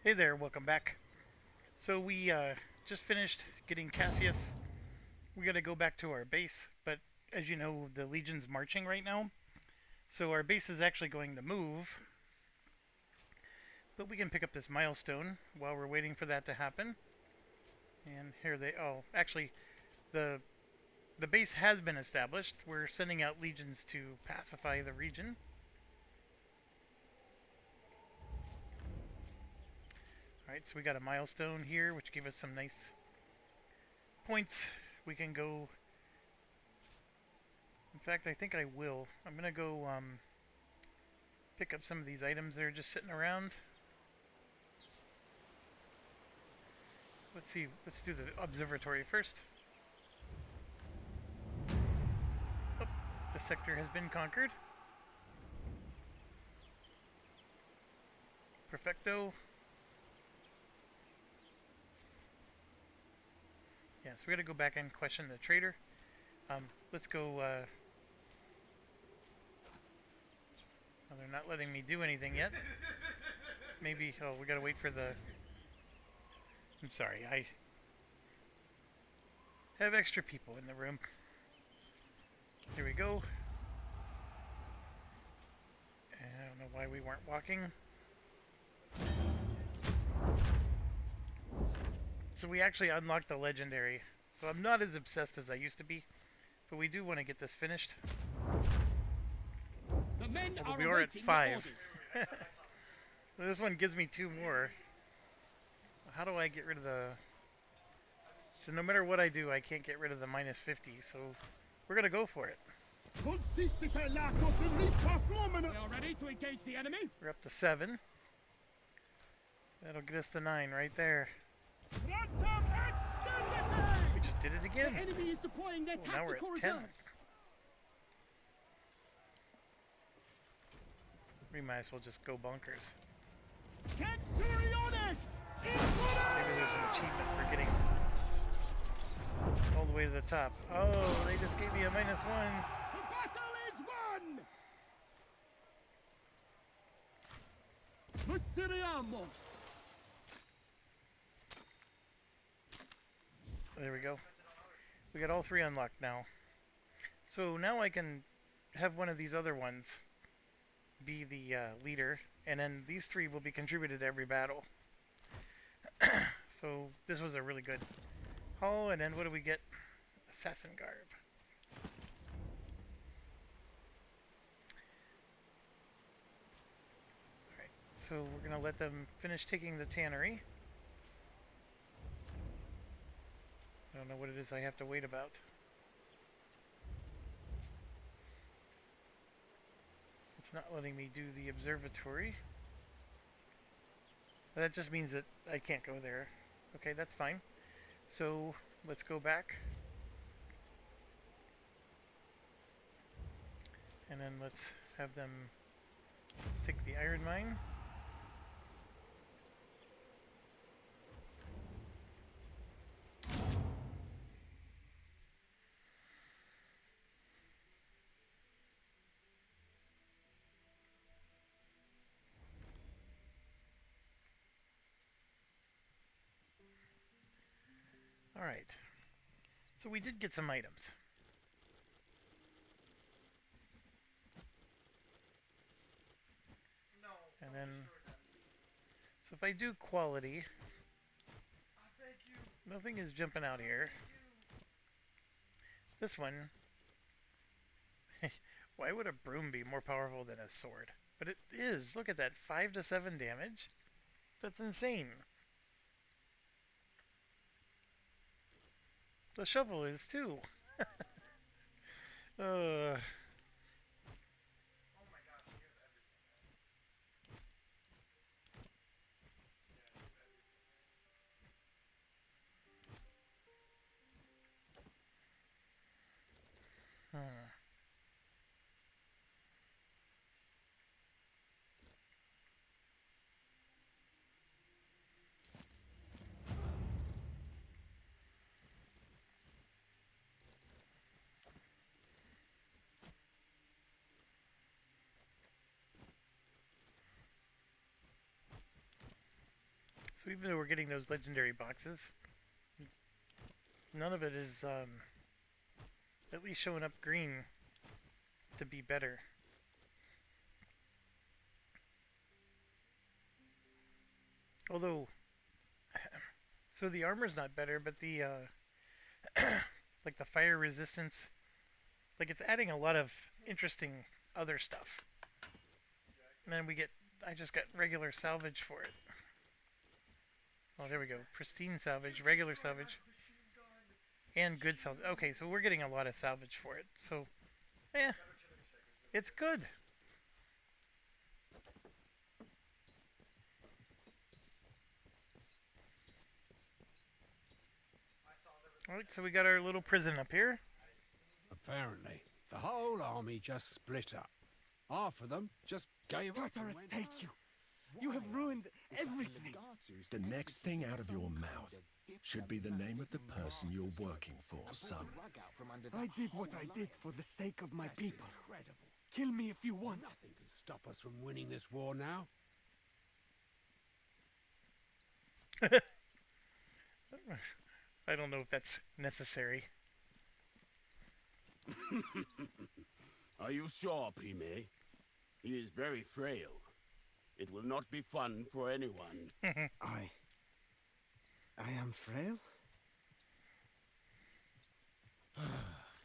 Hey there, welcome back. So we just finished getting Cassius. We gotta go back to our base, but as you know, the Legion's marching right now. So our base is actually going to move, but we can pick up this milestone while we're waiting for that to happen. And here they. Oh, actually, the the base has been established. We're sending out legions to pacify the region. All right, so we got a milestone here, which gave us some nice points. We can go. In fact, I think I will. I'm gonna go pick up some of these items that are just sitting around. Let's see. Let's do the observatory first. Oh, the sector has been conquered. Perfecto. Yeah, so we gotta go back and question the trader. Let's go. Oh, they're not letting me do anything yet. Maybe. Oh, we gotta wait for the. I'm sorry. I have extra people in the room. Here we go. I don't know why we weren't walking. So we actually unlocked the legendary. So I'm not as obsessed as I used to be, but we do want to get this finished. The men Although are we are at awaiting 5. orders. This one gives me 2 more. How do I get rid of the... So no matter what I do, I can't get rid of the minus 50, so we're going to go for it. We are ready to engage the enemy. We're up to 7. That'll get us to 9 right there. We just did it again. The enemy is deploying their Now we're tactical at 10. reserves. We might as well just go bonkers. Centuriones! Maybe there's an achievement for getting all the way to the top. Oh, they just gave me a -1. The battle is won! Musiriamo! There we go. We got all 3 unlocked now. So now I can have one of these other ones be the leader, and then these 3 will be contributed to every battle. So this was a really good haul, and then what do we get? Assassin garb. Alright, so we're gonna let them finish taking the tannery. I don't know what it is I have to wait about. It's not letting me do the observatory. That just means that I can't go there. Okay, that's fine. So let's go back. And then let's have them take the iron mine. Alright. So we did get some items. And then, so if I do quality, nothing is jumping out here. This one, why would a broom be more powerful than a sword? But it is. Look at that, 5 to 7 damage. That's insane. The shovel is too. uh, hmm. So even though we're getting those legendary boxes, none of it is at least showing up green to be better. Although, so the armor's not better, but the like the fire resistance, like it's adding a lot of interesting other stuff. And then we get, I just got regular salvage for it. Oh, there we go. Pristine salvage, regular salvage, and good salvage. Okay, so we're getting a lot of salvage for it. So, yeah, it's good. Alright, so we got our little prison up here. Apparently, the whole army just split up. Half of them just gave up. Tartarus, take you. You have ruined everything. The next thing out of your mouth should be the name of the person you're working for, son. I did what I did for the sake of my people. Kill me if you want. Nothing can stop us from winning this war now. I don't know if that's necessary. Are you sure, Prime? He is very frail. It will not be fun for anyone. I am frail?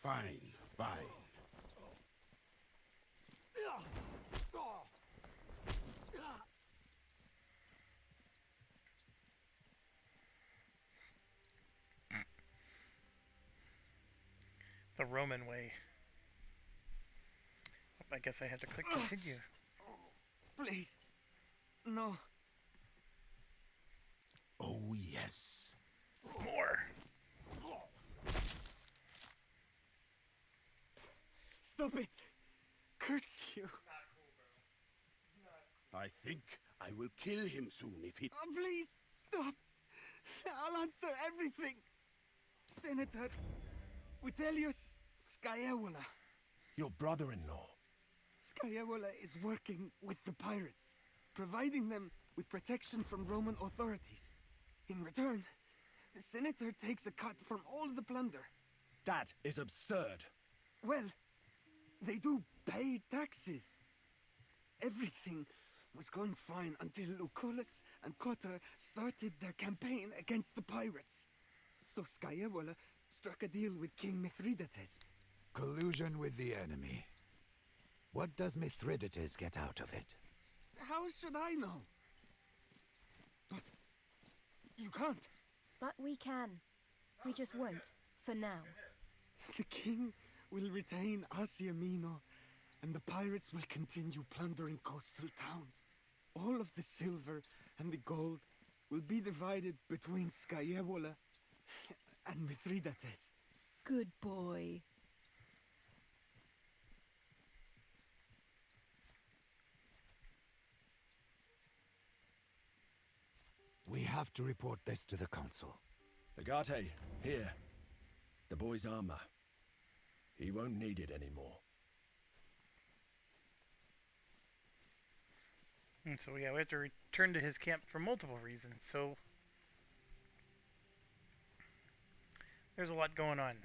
Fine, fine. The Roman way. I guess I have to click continue. Please. No. Oh, yes. More. Stop it. Curse you. I think I will kill him soon if he... Please, stop. I'll answer everything. Senator Vitellius Scaevola. Your brother-in-law. Scaevola is working with the pirates, providing them with protection from Roman authorities. In return, the senator takes a cut from all the plunder. That is absurd. Well, they do pay taxes. Everything was going fine until Lucullus and Cotter started their campaign against the pirates. So Scaevola struck a deal with King Mithridates. Collusion with the enemy. What does Mithridates get out of it? How should I know? But you can't. But we can. We just won't, for now. The king will retain Asia Minor, and the pirates will continue plundering coastal towns. All of the silver and the gold will be divided between Scaevola and Mithridates. Good boy. We have to report this to the council. Agate, here. The boy's armor. He won't need it anymore. And so yeah, we have to return to his camp for multiple reasons. So there's a lot going on.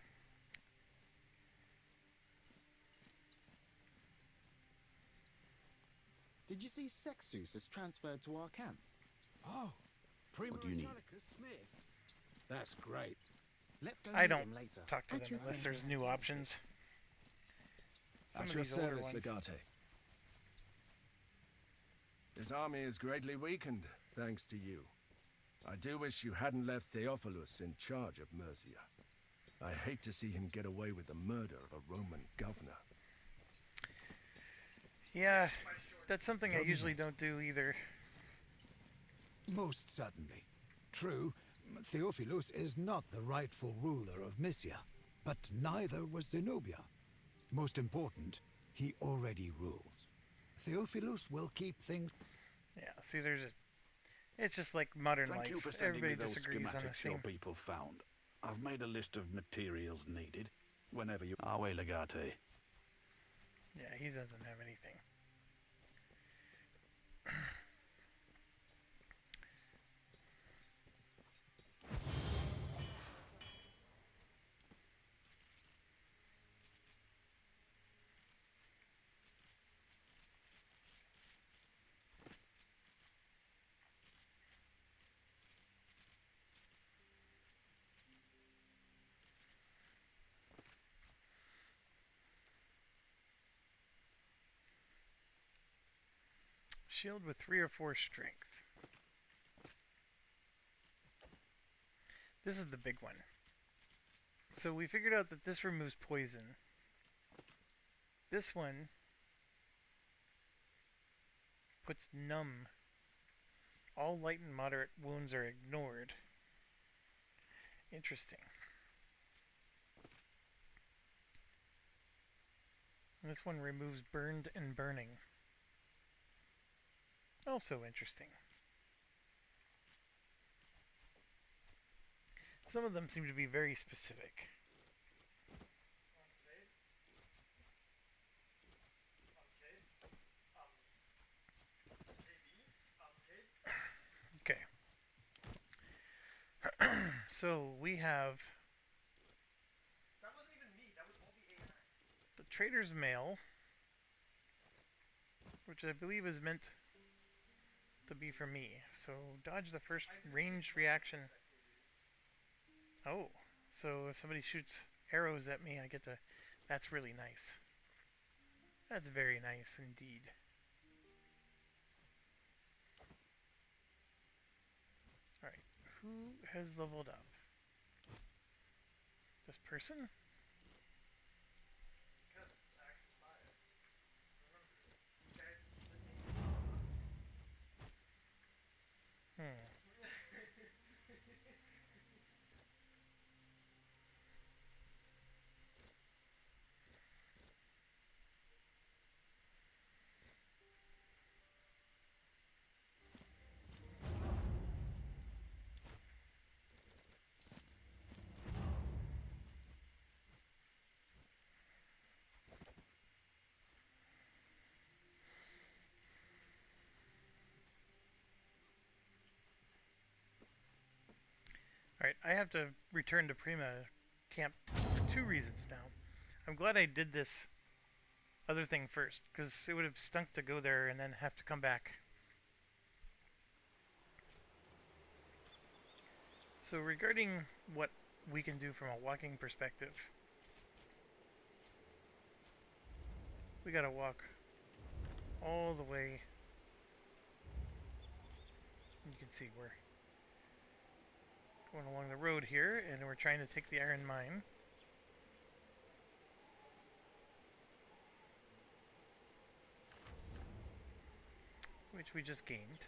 Did you see Sextus is transferred to our camp? Oh, Prima What do you need? Smith. That's great. Let's go I meet don't him later. talk to At them your unless there's service. new options. Some At of your these older service, ones. Agate. His army is greatly weakened, thanks to you. I do wish you hadn't left Theophilus in charge of Mercia. I hate to see him get away with the murder of a Roman governor. Yeah, that's something I usually don't do either. Most certainly. True, Theophilus is not the rightful ruler of Mysia, but neither was Zenobia. Most important, he already rules. Theophilus will keep things... Yeah, see, it's just like modern Thank life. you for sending me Everybody those disagrees on the schematics your same. people found. I've made a list of materials needed. Whenever you... Awe Legate. Yeah, he doesn't have anything. Shield with 3 or 4 strength. This is the big one. So we figured out that this removes poison. This one puts numb. All light and moderate wounds are ignored. Interesting. And this one removes burned and burning. Also interesting. Some of them seem to be very specific. Okay. So we have the Trader's Mail, which I believe is meant to be for me. So dodge the first ranged reaction. Oh, so if somebody shoots arrows at me, I get to... That's really nice. That's very nice indeed. Alright, who has leveled up? This person? Hmm. Alright, I have to return to Prima Camp for 2 reasons now. I'm glad I did this other thing first, because it would have stunk to go there and then have to come back. So regarding what we can do from a walking perspective, we gotta walk all the way. You can see we're going along the road here, and we're trying to take the iron mine. Which we just gained.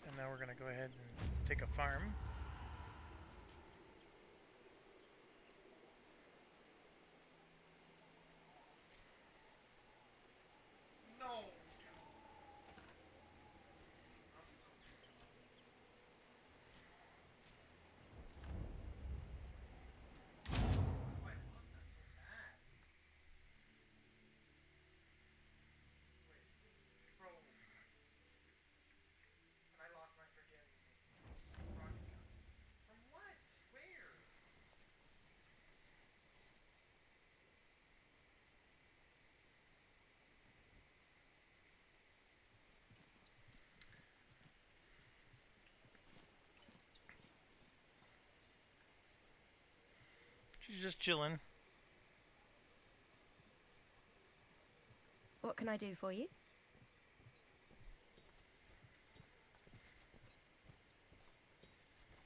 And now we're going to go ahead and take a farm. She's just chilling. What can I do for you?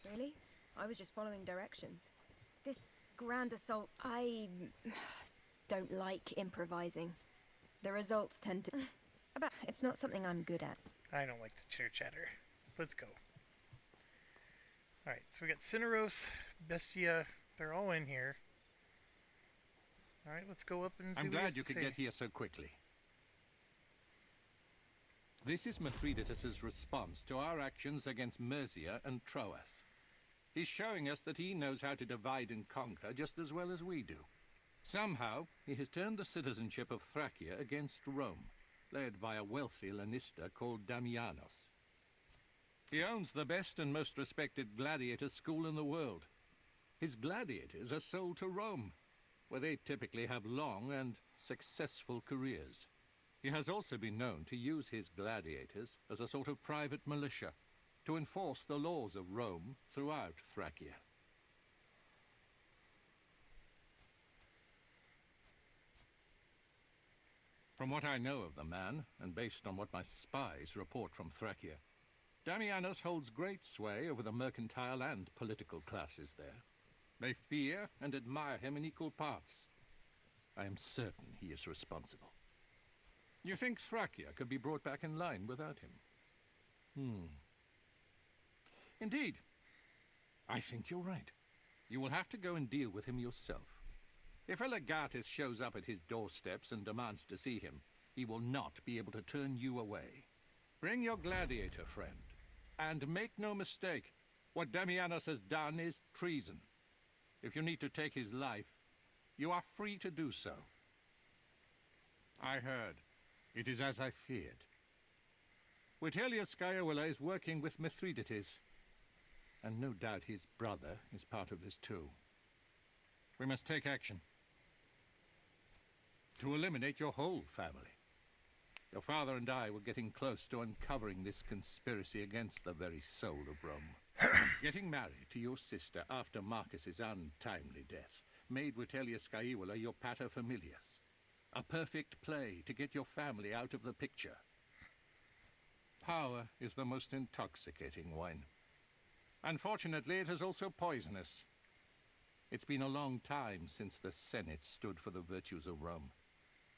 Really? I was just following directions. This grand assault, I don't like improvising. The results tend to... It's not something I'm good at. I don't like the chitter chatter. Let's go. Alright, so we got Cineros, Bestia, they're all in here. Alright, let's go up and see I'm what he has glad you to could say. get here so quickly. This is Mithridates' response to our actions against Mercia and Troas. He's showing us that he knows how to divide and conquer just as well as we do. Somehow, he has turned the citizenship of Thracia against Rome, led by a wealthy Lannister called Damianos. He owns the best and most respected gladiator school in the world. His gladiators are sold to Rome, where they typically have long and successful careers. He has also been known to use his gladiators as a sort of private militia to enforce the laws of Rome throughout Thracia. From what I know of the man, and based on what my spies report from Thracia, Damianos holds great sway over the mercantile and political classes there. They fear and admire him in equal parts. I am certain he is responsible. You think Thracia could be brought back in line without him? Indeed. I think you're right. You will have to go and deal with him yourself. If a legatus shows up at his doorsteps and demands to see him, he will not be able to turn you away. Bring your gladiator friend. And make no mistake, what Damianos has done is treason. If you need to take his life, you are free to do so. I heard. It is as I feared. Vitellius Scaevola is working with Mithridates, and no doubt his brother is part of this too. We must take action to eliminate your whole family. Your father and I were getting close to uncovering this conspiracy against the very soul of Rome. Getting married to your sister after Marcus's untimely death made Vitellius Scaevola your paterfamilias. A perfect play to get your family out of the picture. Power is the most intoxicating wine. Unfortunately, it is also poisonous. It's been a long time since the Senate stood for the virtues of Rome.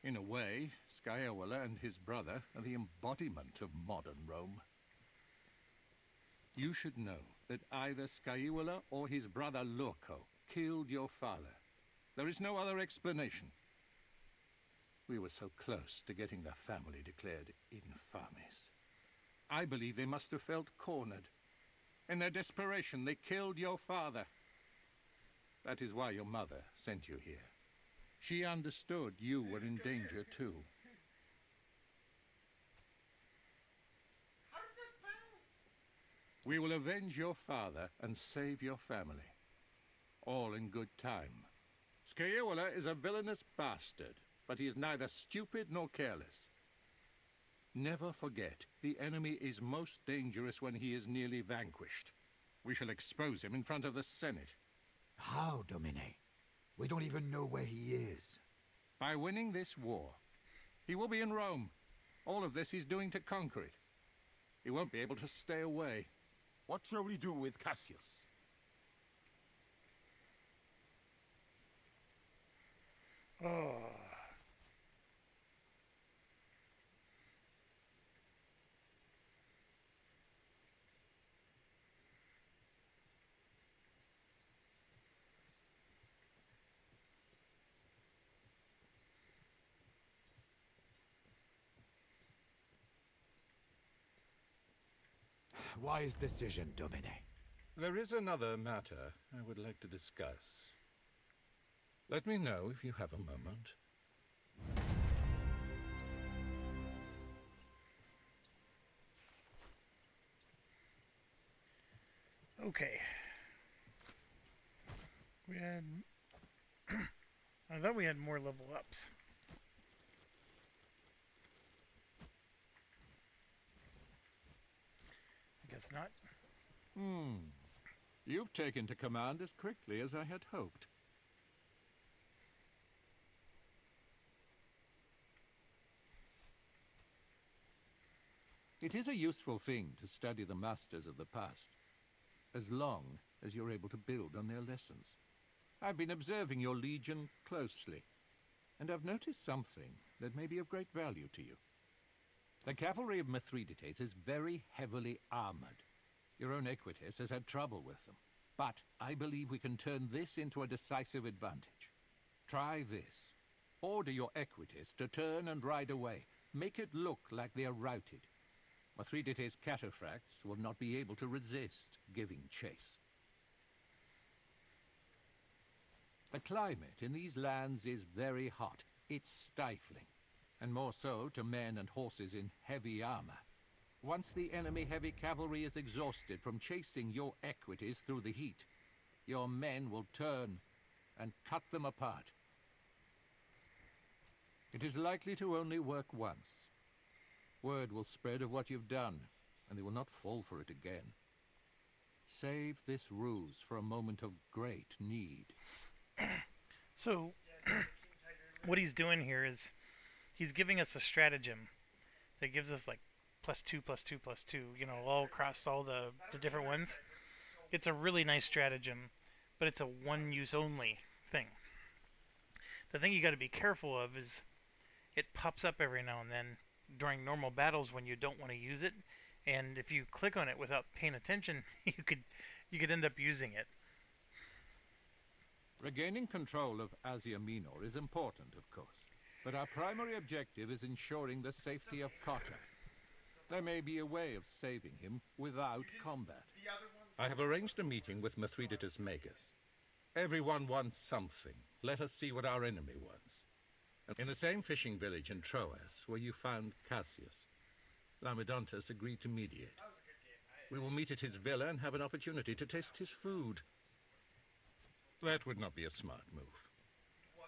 In a way, Scaevola and his brother are the embodiment of modern Rome. You should know that either Scaevola or his brother Lurco killed your father. There is no other explanation. We were so close to getting the family declared infames. I believe they must have felt cornered. In their desperation, they killed your father. That is why your mother sent you here. She understood you were in danger too. We will avenge your father and save your family. All in good time. Scaevola is a villainous bastard, but he is neither stupid nor careless. Never forget, the enemy is most dangerous when he is nearly vanquished. We shall expose him in front of the Senate. How, Domine? We don't even know where he is. By winning this war. He will be in Rome. All of this he's doing to conquer it. He won't be able to stay away. What shall we do with Cassius? Oh. Wise decision, Domine. There is another matter I would like to discuss. Let me know if you have a moment. Okay. We had... I thought we had more level ups. I guess not. You've taken to command as quickly as I had hoped. It is a useful thing to study the masters of the past, as long as you're able to build on their lessons. I've been observing your legion closely, and I've noticed something that may be of great value to you. The cavalry of Mithridates is very heavily armored. Your own Equites has had trouble with them, but I believe we can turn this into a decisive advantage. Try this. Order your Equites to turn and ride away. Make it look like they are routed. Mithridates' cataphracts will not be able to resist giving chase. The climate in these lands is very hot. It's stifling, and more so to men and horses in heavy armor. Once the enemy heavy cavalry is exhausted from chasing your Equites through the heat, your men will turn and cut them apart. It is likely to only work once. Word will spread of what you've done, and they will not fall for it again. Save this ruse for a moment of great need. So, what he's doing here is he's giving us a stratagem that gives us like +2, +2, +2, you know, all across all the different ones. It's a really nice stratagem, but it's a one use only thing. The thing you got to be careful of is it pops up every now and then during normal battles when you don't want to use it, and if you click on it without paying attention, you could end up using it. Regaining control of Asia Minor is important, of course, but our primary objective is ensuring the safety of Cotter. There may be a way of saving him without combat. I have arranged a meeting with Mithridates Magus. Everyone wants something. Let us see what our enemy wants. In the same fishing village in Troas, where you found Cassius, Lamedontus agreed to mediate. We will meet at his villa and have an opportunity to taste his food. That would not be a smart move.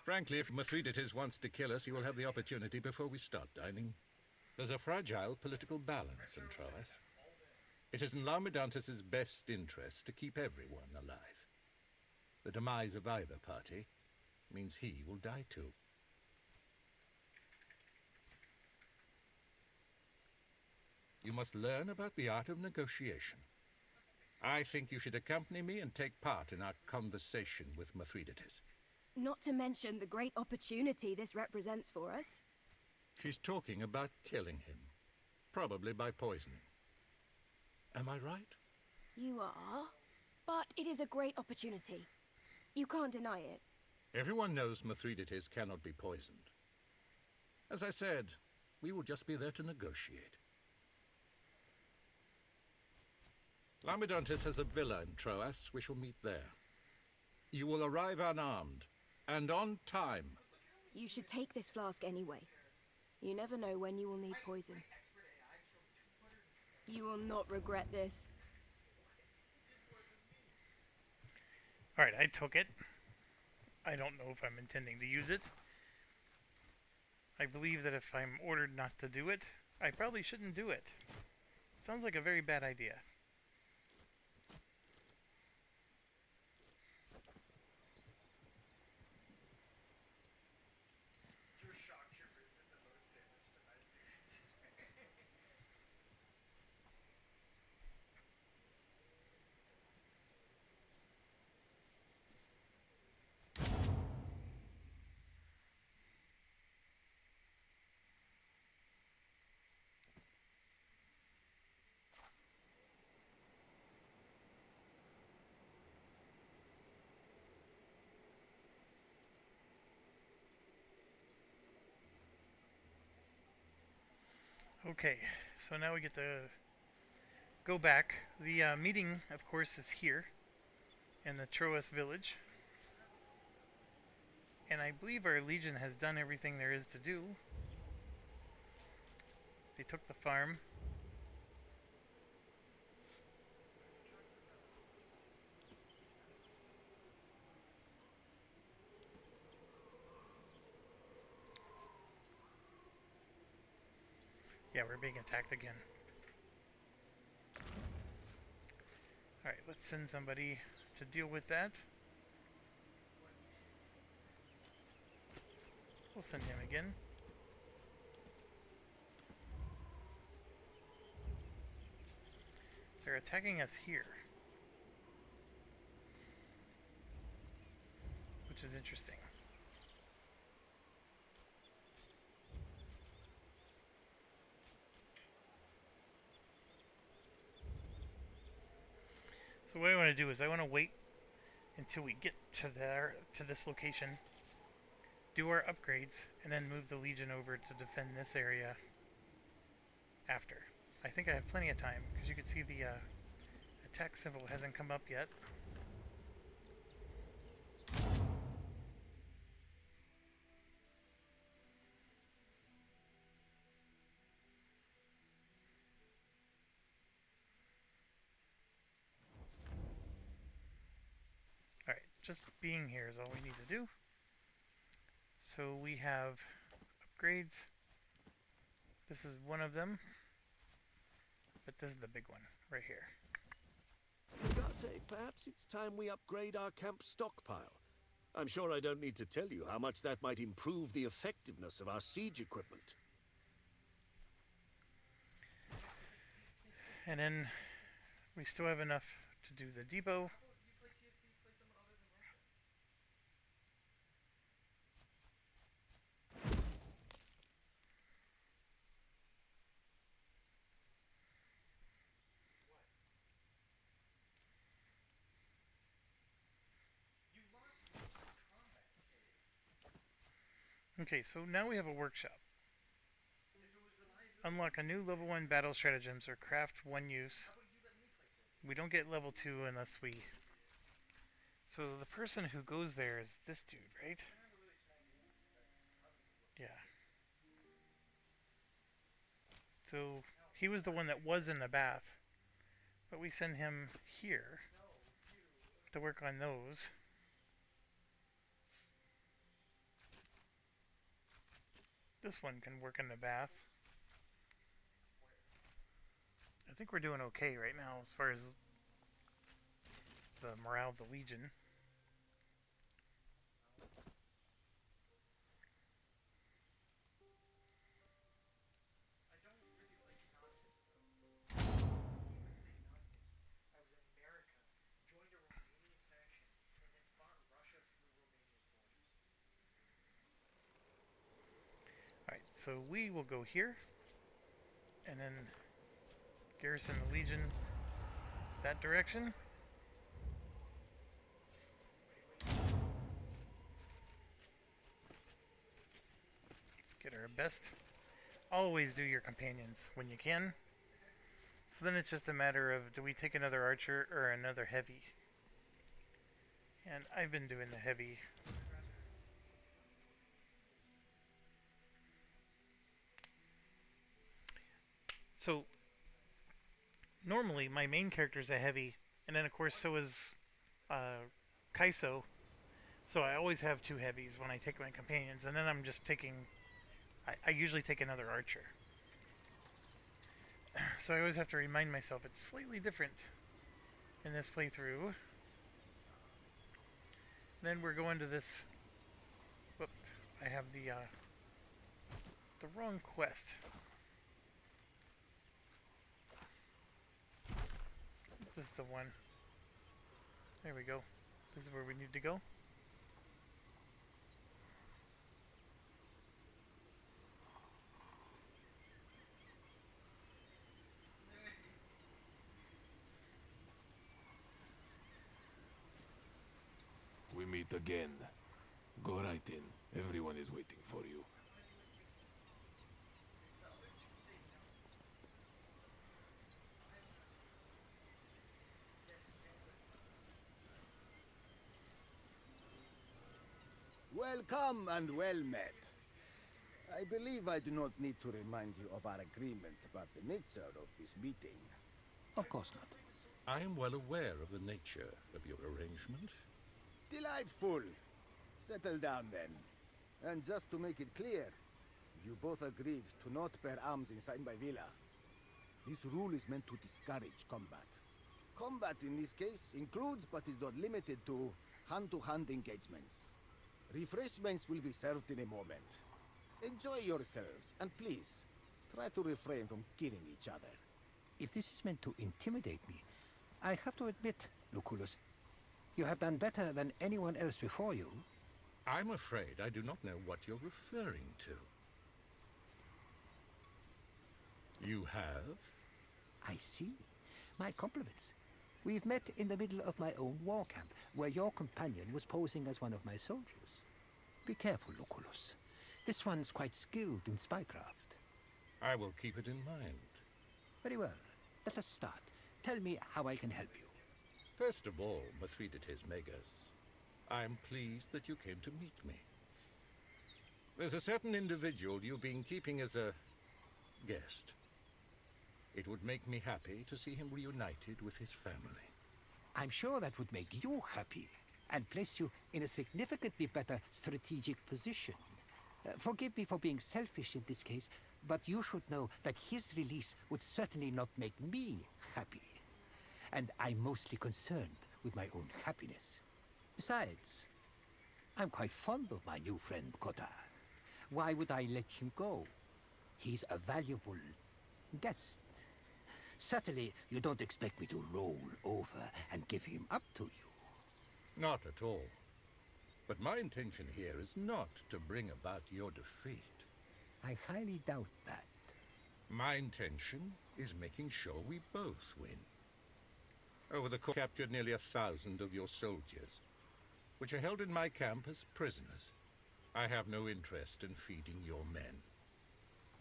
Frankly, if Mithridates wants to kill us, he will have the opportunity before we start dining. There's a fragile political balance in Troas. It is in Lamedontus's best interest to keep everyone alive. The demise of either party means he will die too. You must learn about the art of negotiation. I think you should accompany me and take part in our conversation with Mithridates. Not to mention the great opportunity this represents for us. She's talking about killing him, probably by poisoning. Am I right? You are, but it is a great opportunity. You can't deny it. Everyone knows Mithridates cannot be poisoned. As I said, we will just be there to negotiate. Lamedontus has a villa in Troas. We shall meet there. You will arrive unarmed, and on time. You should take this flask anyway. You never know when you will need poison. You will not regret this. Alright, I took it. I don't know if I'm intending to use it. I believe that if I'm ordered not to do it, I probably shouldn't do it. Sounds like a very bad idea. Okay, so now we get to go back. The meeting, of course, is here in the Troas village. And I believe our legion has done everything there is to do. They took the farm. Yeah, we're being attacked again. Alright, let's send somebody to deal with that. We'll send him again. They're attacking us here, which is interesting. So what I want to do is I want to wait until we get to this location, do our upgrades, and then move the Legion over to defend this area after. I think I have plenty of time, because you can see the attack symbol hasn't come up yet. Alright, just being here is all we need to do. So we have upgrades. This is one of them. But this is the big one, right here. Agate, perhaps it's time we upgrade our camp stockpile. I'm sure I don't need to tell you how much that might improve the effectiveness of our siege equipment. And then we still have enough to do the depot. Okay, so now we have a workshop. Unlock a new level 1 battle stratagems or craft one use. We don't get level 2 unless we... So the person who goes there is this dude, right? Yeah. So he was the one that was in the bath. But we send him here to work on those. This one can work in the bath. I think we're doing okay right now as far as the morale of the Legion. Alright, so we will go here and then garrison the Legion that direction. Let's get our best. Always do your companions when you can. So then it's just a matter of, do we take another archer or another heavy? And I've been doing the heavy. So normally my main character is a heavy, and then of course so is Kaiso. So I always have two heavies when I take my companions, and then I'm just taking... I usually take another archer. So I always have to remind myself it's slightly different in this playthrough. Then we're going to this... Whoop, I have the wrong quest. This is the one. There we go. This is where we need to go. We meet again. Go right in. Everyone is waiting for you. Welcome and well met. I believe I do not need to remind you of our agreement about the nature of this meeting. Of course not. I am well aware of the nature of your arrangement. Delightful. Settle down then. And just to make it clear, you both agreed to not bear arms inside my villa. This rule is meant to discourage combat. Combat in this case includes but is not limited to hand-to-hand engagements. Refreshments will be served in a moment. Enjoy yourselves, and please, try to refrain from killing each other. If this is meant to intimidate me, I have to admit, Lucullus, you have done better than anyone else before you. I'm afraid I do not know what you're referring to. You have? I see. My compliments. We've met in the middle of my own war camp, where your companion was posing as one of my soldiers. Be careful, Lucullus. This one's quite skilled in spycraft. I will keep it in mind. Very well. Let us start. Tell me how I can help you. First of all, Mithridates Megas, I'm pleased that you came to meet me. There's a certain individual you've been keeping as a guest. It would make me happy to see him reunited with his family. I'm sure that would make you happy and place you in a significantly better strategic position. Forgive me for being selfish in this case, but you should know that his release would certainly not make me happy. And I'm mostly concerned with my own happiness. Besides, I'm quite fond of my new friend Kota. Why would I let him go? He's a valuable guest. Certainly, you don't expect me to roll over and give him up to you. Not at all. But my intention here is not to bring about your defeat. I highly doubt that. My intention is making sure we both win. Over the course, I captured nearly 1,000 of your soldiers, which are held in my camp as prisoners. I have no interest in feeding your men.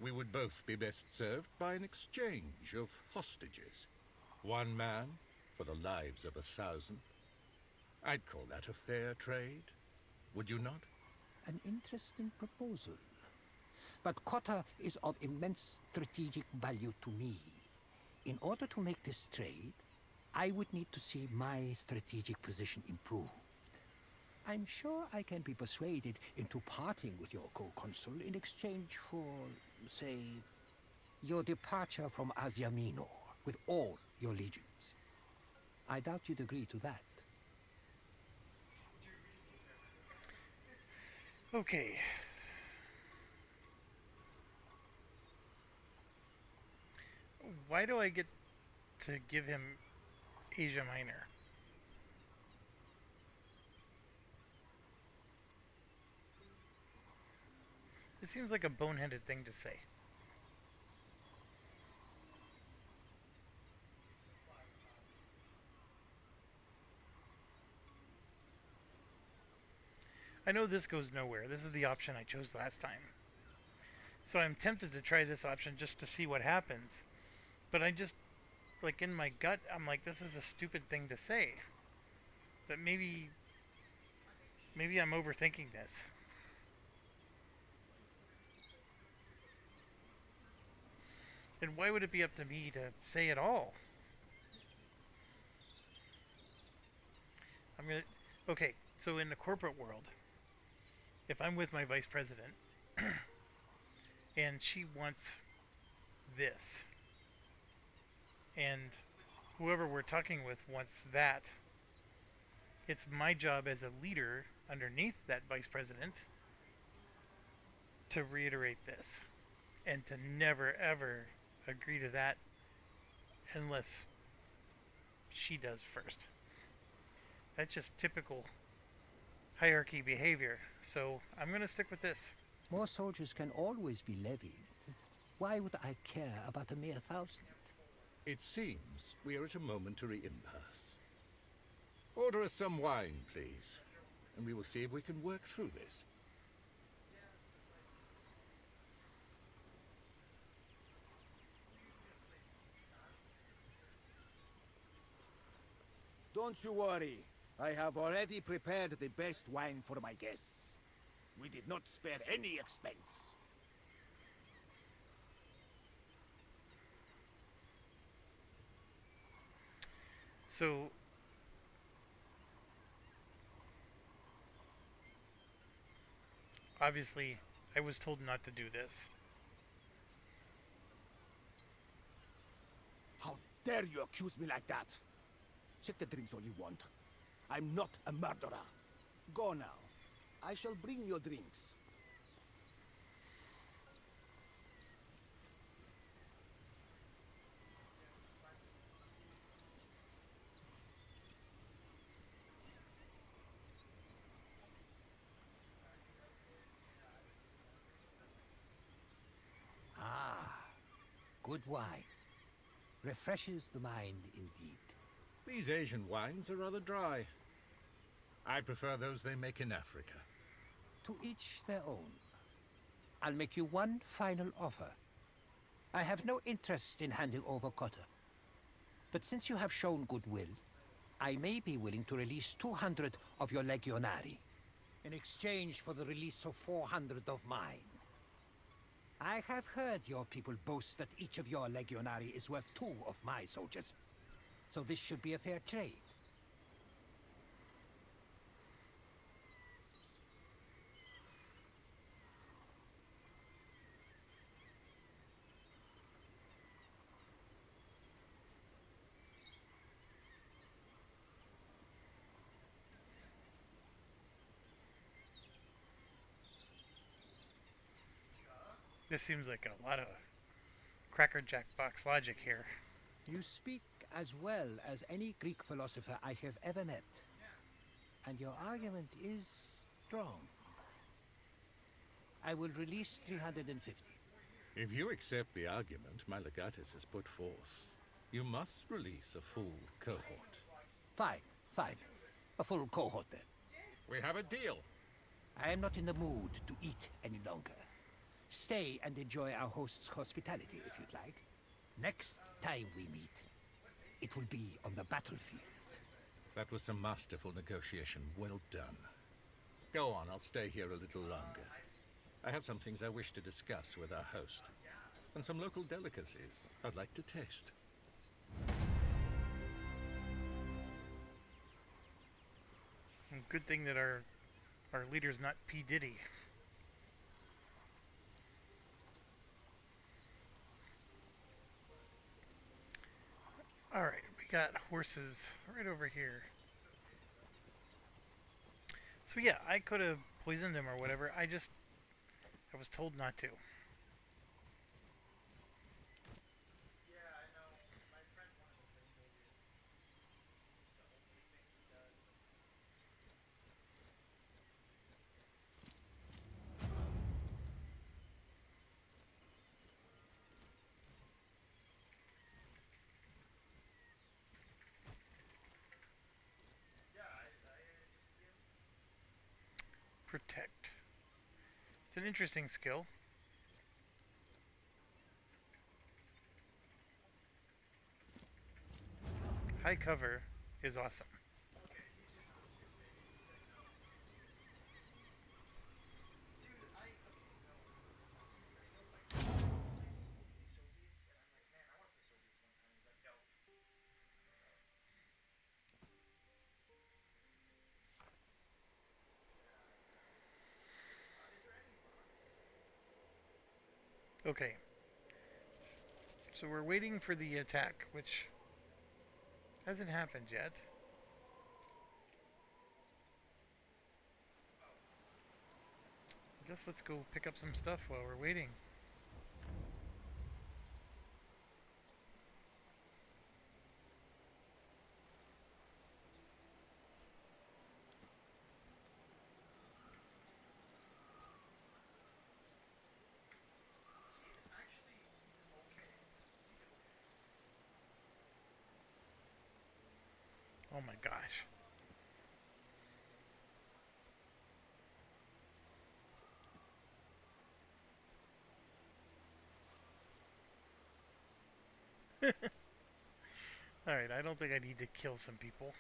We would both be best served by an exchange of hostages. One man for the lives of 1,000. I'd call that a fair trade, would you not? An interesting proposal. But Kota is of immense strategic value to me. In order to make this trade, I would need to see my strategic position improved. I'm sure I can be persuaded into parting with your co-consul in exchange for, say, your departure from Asia Minor with all your legions. I doubt you'd agree to that. Okay. Why do I get to give him Asia Minor? It seems like a boneheaded thing to say. I know this goes nowhere. This is the option I chose last time. So I'm tempted to try this option just to see what happens. But I just, like in my gut, I'm like, this is a stupid thing to say. But maybe I'm overthinking this. And why would it be up to me to say it all? I'm gonna, okay, so in the corporate world, if I'm with my vice president and she wants this, and whoever we're talking with wants that, it's my job as a leader underneath that vice president to reiterate this and to never ever agree to that unless she does first. That's just typical hierarchy behavior. So I'm going to stick with this. More soldiers can always be levied. Why would I care about a mere 1,000? It seems we are at a momentary impasse. Order us some wine, please, and we will see if we can work through this. Don't you worry. I have already prepared the best wine for my guests. We did not spare any expense. So obviously I was told not to do this. How dare you accuse me like that? Take the drinks all you want. I'm not a murderer. Go now. I shall bring your drinks. Good wine. Refreshes the mind indeed. These Asian wines are rather dry. I prefer those they make in Africa. To each their own. I'll make you one final offer. I have no interest in handing over Cotter. But since you have shown goodwill, I may be willing to release 200 of your legionari in exchange for the release of 400 of mine. I have heard your people boast that each of your legionari is worth 2 of my soldiers. So this should be a fair trade. This seems like a lot of crackerjack box logic here. You speak as well as any Greek philosopher I have ever met. And your argument is strong. I will release 350. If you accept the argument Malagatis has put forth, you must release a full cohort. Fine, fine. A full cohort then. We have a deal. I am not in the mood to eat any longer. Stay and enjoy our host's hospitality if you'd like. Next time we meet, it will be on the battlefield. That was some masterful negotiation. Well done. Go on, I'll stay here a little longer. I have some things I wish to discuss with our host, and some local delicacies I'd like to taste. Good thing that our leader's not P. Diddy. Alright, we got horses right over here. So yeah, I could have poisoned him or whatever. I was told not to. Protect. It's an interesting skill. High cover is awesome. Okay. So we're waiting for the attack, which hasn't happened yet. I guess let's go pick up some stuff while we're waiting. Oh my gosh. Alright, I don't think I need to kill some people.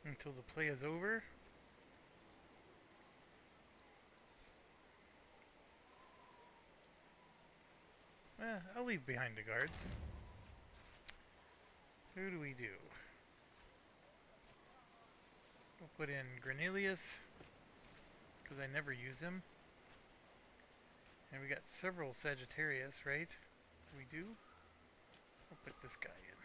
Until the play is over. I'll leave behind the guards. Who do we do? We'll put in Granilius, because I never use him. And we got several Sagittarius, right? We do? I'll put this guy in.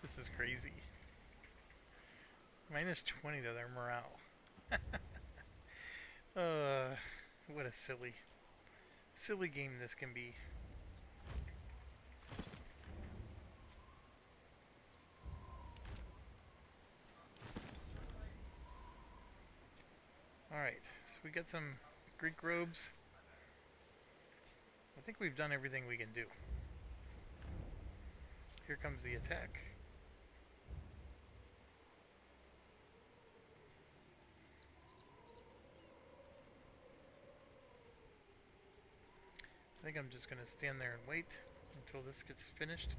This is crazy. Minus 20 to their morale. What a silly game this can be. Alright, so we got some Greek robes. I think we've done everything we can do. Here comes the attack. I think I'm just going to stand there and wait until this gets finished.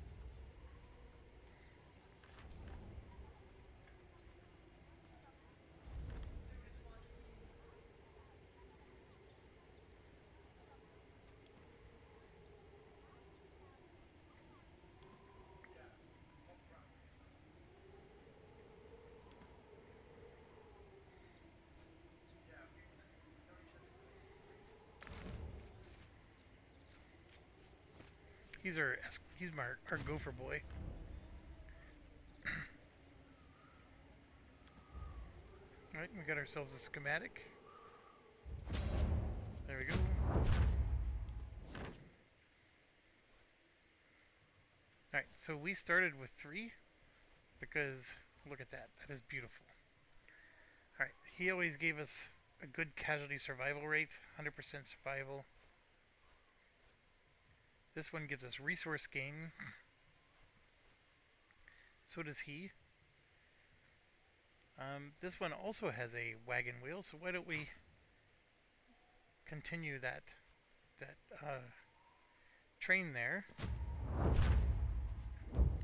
He's our gopher boy. Alright, we got ourselves a schematic. There we go. Alright, so we started with 3 because look at that. That is beautiful. Alright, he always gave us a good casualty survival rate, 100% survival. This one gives us resource gain. So does he. This one also has a wagon wheel, so why don't we continue that train there.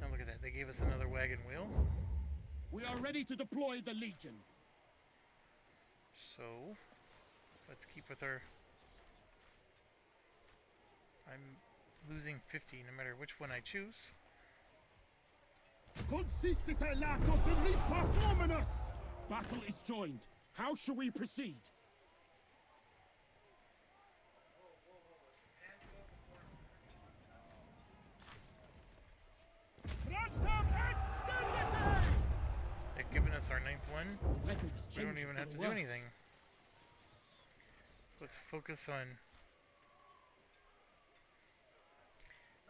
Now look at that, they gave us another wagon wheel. We are ready to deploy the Legion. So, let's keep with our... I'm losing 50 no matter which one I choose. Consistite latos in performanus! Battle is joined. How shall we proceed? They've given us our 9th one. We don't even have to do anything. So let's focus on...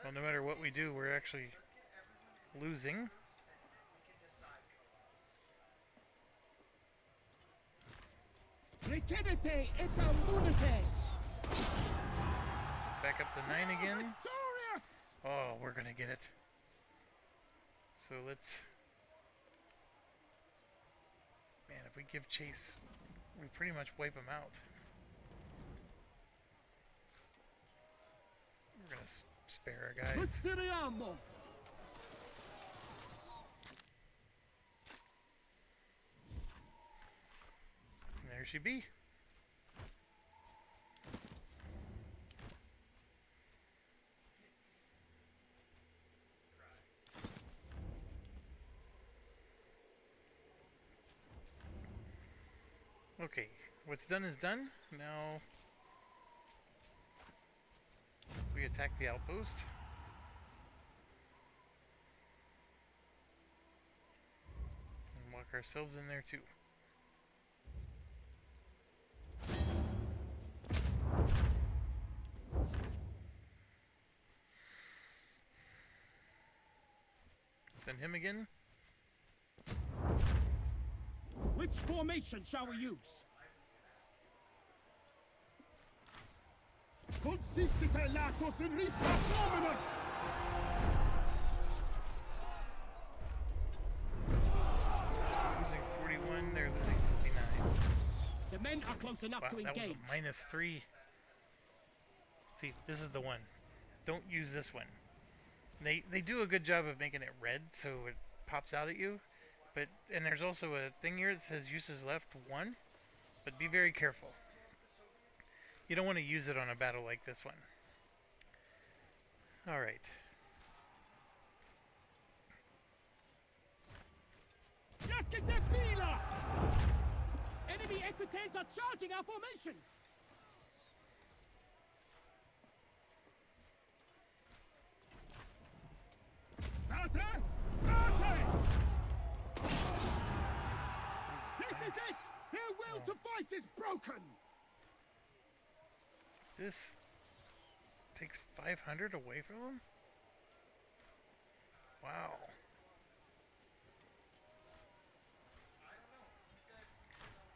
Well, no matter what we do, we're actually losing. Back up to 9 again. Oh, we're gonna get it. So let's... Man, if we give chase, we pretty much wipe them out. We're gonna spare our guys. There she be. Okay, what's done is done. Now we attack the outpost. And walk ourselves in there too. Send him again. Which formation shall we use? Consistite latos in performanus! Losing 41, they're losing 59. The men are close enough to engage. That was a -3. See, this is the one. Don't use this one. They do a good job of making it red so it pops out at you. And there's also a thing here that says uses left 1, but be very careful. You don't want to use it on a battle like this one. Alright. Enemy equites are charging our formation! Starte! Starte! This is it! Their will to fight is broken! This takes 500 away from them? Wow.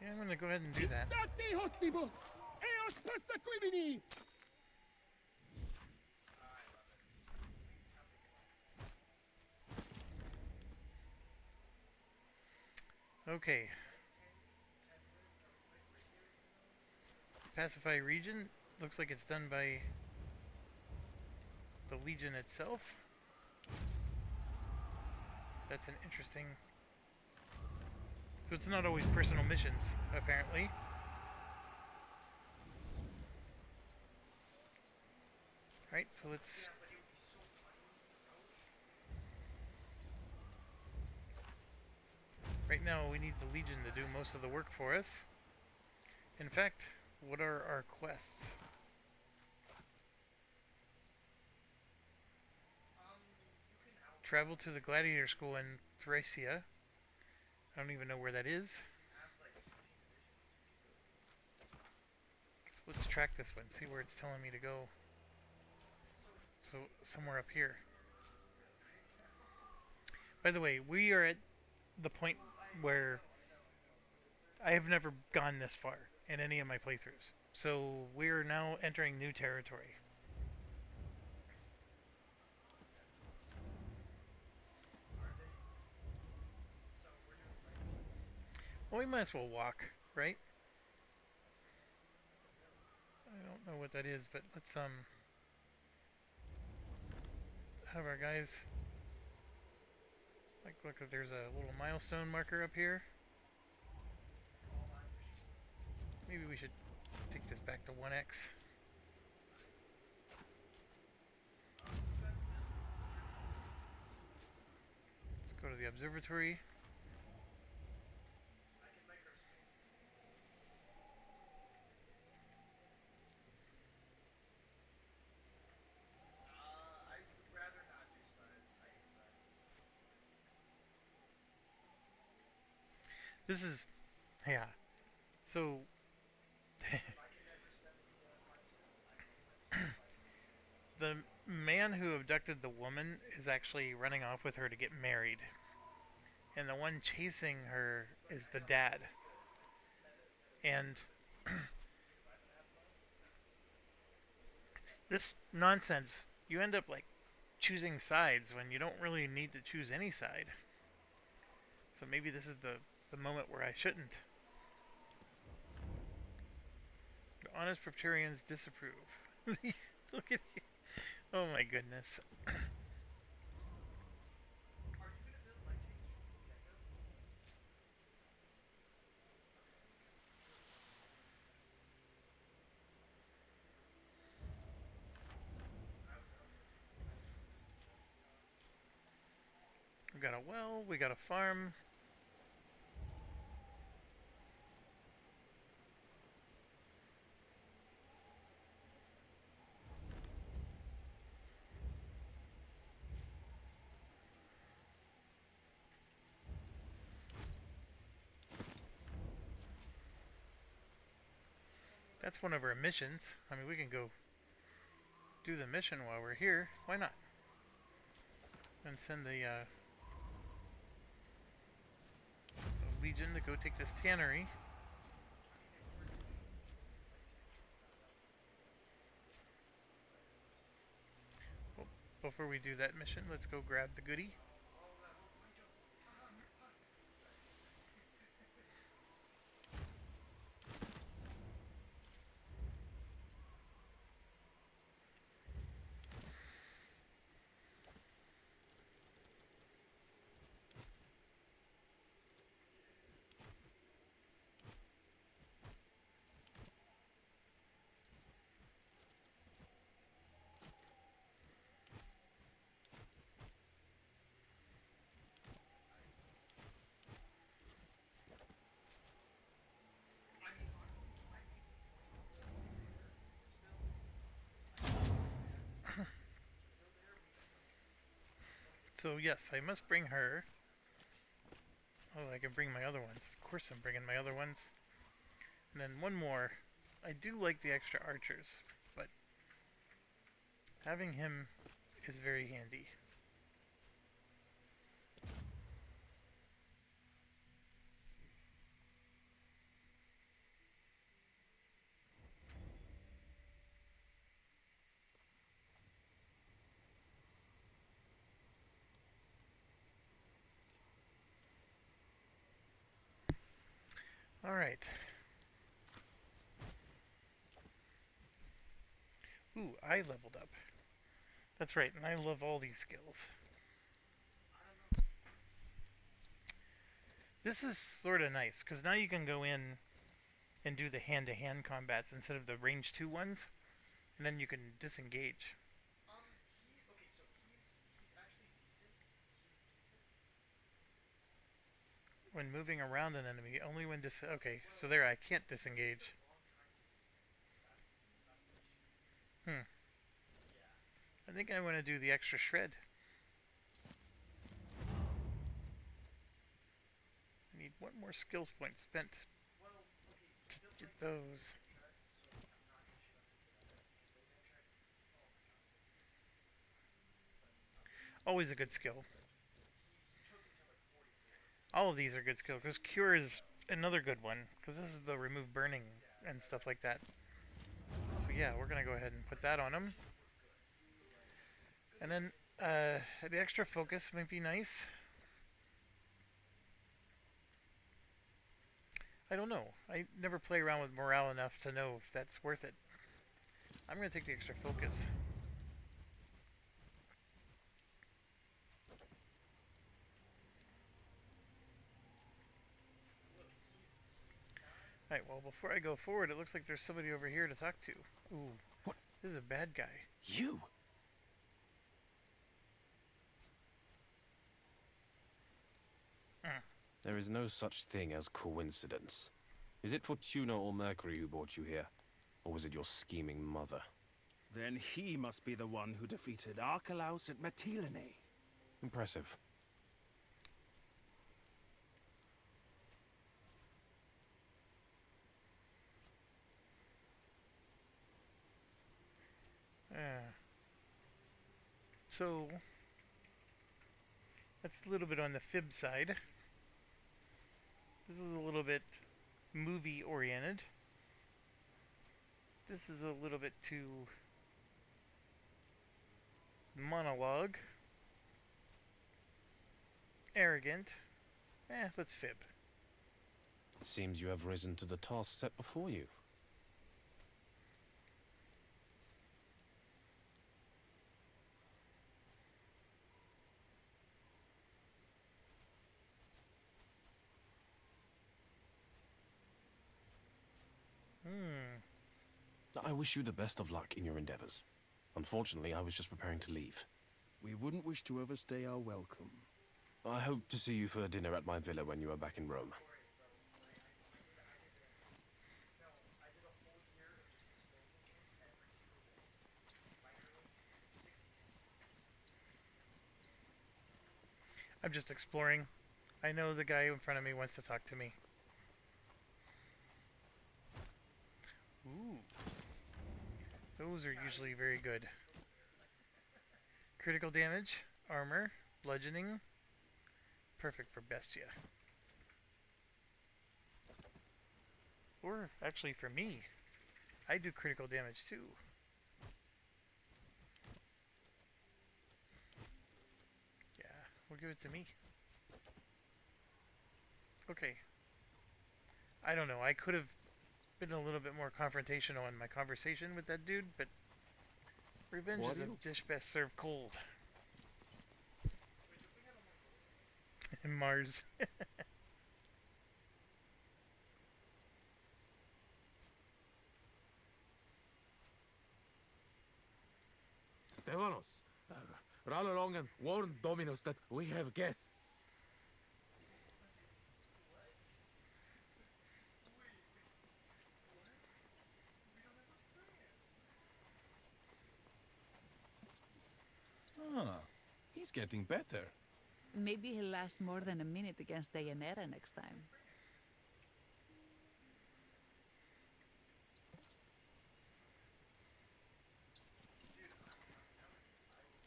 Yeah, I'm gonna go ahead and do that. Hostibus! Eos persequimini! Okay. Pacify region. Looks like it's done by the Legion itself. That's an interesting... So it's not always personal missions, apparently. Alright, so let's... Right now we need the Legion to do most of the work for us. In fact, what are our quests? travel to the Gladiator School in Thracia. I don't even know where that is. So let's track this one, see where it's telling me to go. So, somewhere up here. By the way, we are at the point where I have never gone this far in any of my playthroughs. So we're now entering new territory. Well, we might as well walk, right? I don't know what that is, but let's have our guys. Like, look, there's a little milestone marker up here. Maybe we should take this back to 1x. Let's go to the observatory. This is, yeah. So, the man who abducted the woman is actually running off with her to get married. And the one chasing her is the dad. And this nonsense, you end up like choosing sides when you don't really need to choose any side. So maybe this is the moment where I shouldn't. The honest Praetorians disapprove. Look at you. Oh my goodness. We got a well, we got a farm. That's one of our missions. I mean, we can go do the mission while we're here. Why not? And send the Legion to go take this tannery. Well, before we do that mission, let's go grab the goodie. So yes, I must bring her. Oh, I can bring my other ones. Of course I'm bringing my other ones. And then one more. I do like the extra archers, but having him is very handy. Alright. Ooh, I leveled up. That's right, and I love all these skills. This is sort of nice, because now you can go in and do the hand-to-hand combats instead of the range 2 ones, and then you can disengage. When moving around an enemy, only when okay, so there I can't disengage. I think I want to do the extra shred. one more skills point spent to get those. Always a good skill. All of these are good skill because cure is another good one because this is the remove burning and stuff like that. So yeah, we're gonna go ahead and put that on him. And then the extra focus might be nice. I don't know. I never play around with morale enough to know if that's worth it. I'm gonna take the extra focus. Alright, well, before I go forward, it looks like there's somebody over here to talk to. Ooh, what? This is a bad guy. You? There is no such thing as coincidence. Is it Fortuna or Mercury who brought you here? Or was it your scheming mother? Then he must be the one who defeated Archelaus at Mytilene. Impressive. So, that's a little bit on the fib side. This is a little bit movie oriented. This is a little bit too monologue. Arrogant. Let's fib. It seems you have risen to the task set before you. I wish you the best of luck in your endeavors. Unfortunately, I was just preparing to leave. We wouldn't wish to overstay our welcome. I hope to see you for dinner at my villa when you are back in Rome. I'm just exploring. I know the guy in front of me wants to talk to me. Ooh. Those are usually very good. Critical damage, armor, bludgeoning. Perfect for Bestia. Or actually for me. I do critical damage too. Yeah, we'll give it to me. Okay. I don't know, I could have been a little bit more confrontational in my conversation with that dude, but revenge is a dish best served cold. Mars. Stevanos, run along and warn Dominus that we have guests. Ah, he's getting better. Maybe he'll last more than a minute against Dayanera next time.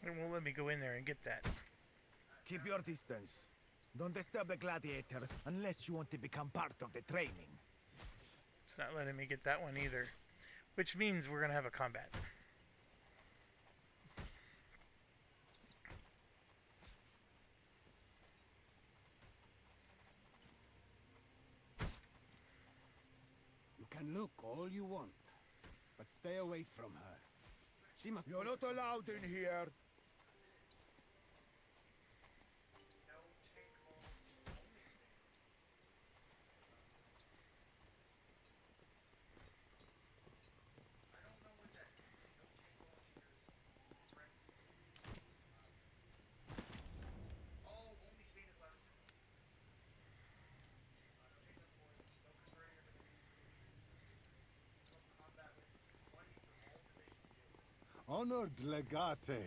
It won't let me go in there and get that. Keep your distance. Don't disturb the gladiators unless you want to become part of the training. It's not letting me get that one either. Which means we're going to have a combat. You can look all you want, but stay away from her. She must... You're not allowed in here. Honored Legate,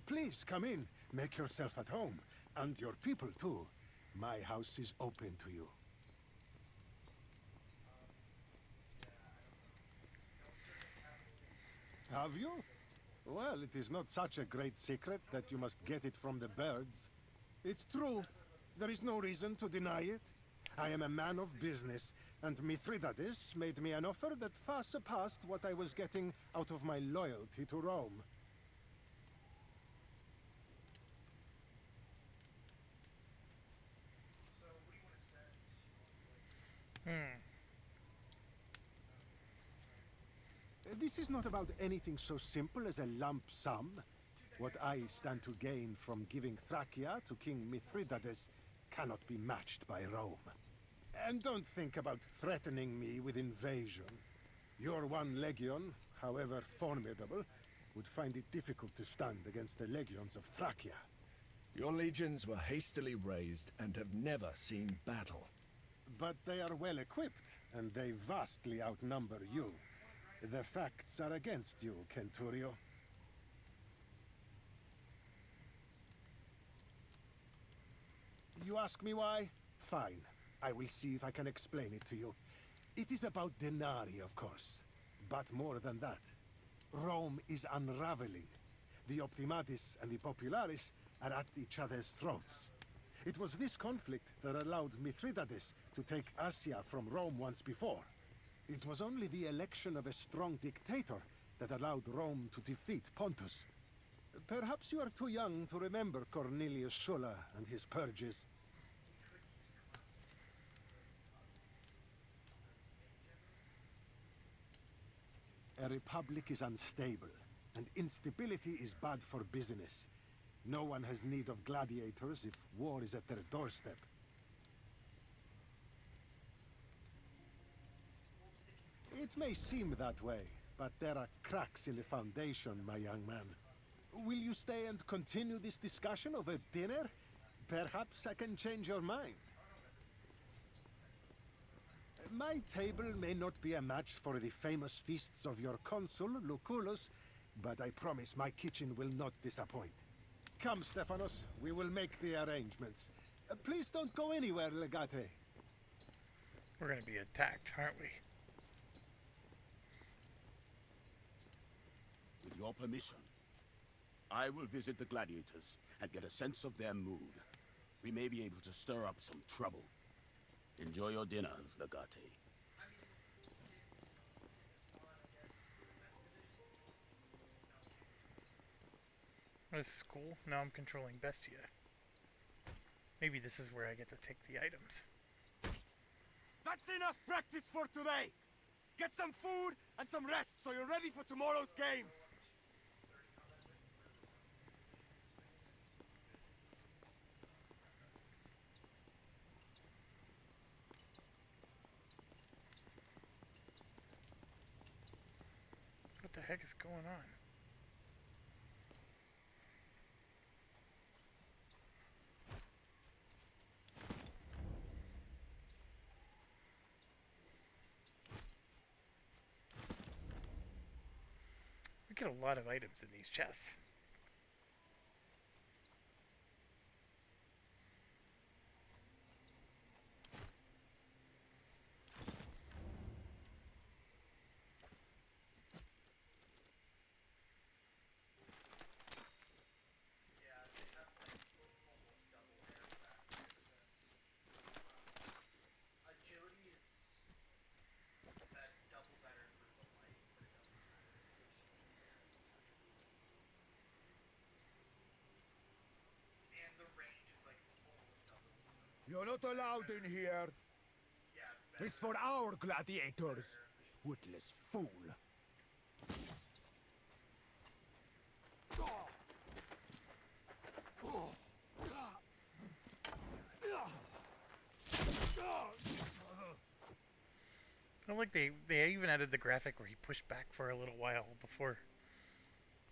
please come in. Make yourself at home. And your people, too. My house is open to you. Have you? Well, it is not such a great secret that you must get it from the birds. It's true. There is no reason to deny it. I am a man of business, and Mithridates made me an offer that far surpassed what I was getting out of my loyalty to Rome. This is not about anything so simple as a lump sum. What I stand to gain from giving Thracia to King Mithridates cannot be matched by Rome. And don't think about threatening me with invasion. Your one legion, however formidable, would find it difficult to stand against the legions of Thracia. Your legions were hastily raised and have never seen battle. But they are well equipped, and they vastly outnumber you. The facts are against you, Centurio. You ask me why? Fine. I will see if I can explain it to you. It is about denarii, of course. But more than that. Rome is unraveling. The Optimatis and the Popularis are at each other's throats. It was this conflict that allowed Mithridates to take Asia from Rome once before. It was only the election of a strong dictator that allowed Rome to defeat Pontus. Perhaps you are too young to remember Cornelius Sulla and his purges. A republic is unstable, and instability is bad for business. No one has need of gladiators if war is at their doorstep. It may seem that way, but there are cracks in the foundation, my young man. Will you stay and continue this discussion over dinner? Perhaps I can change your mind. My table may not be a match for the famous feasts of your consul, Lucullus, but I promise my kitchen will not disappoint. Come, Stephanos, we will make the arrangements. Please don't go anywhere, Legate. We're gonna be attacked, aren't we? With your permission, I will visit the gladiators and get a sense of their mood. We may be able to stir up some trouble. Enjoy your dinner, Legate. This is cool. Now I'm controlling Bestia. Maybe this is where I get to take the items. That's enough practice for today! Get some food and some rest so you're ready for tomorrow's games! What the heck is going on? We get a lot of items in these chests. You're not allowed in here. It's for our gladiators. Witless fool. I like they even added the graphic where he pushed back for a little while before.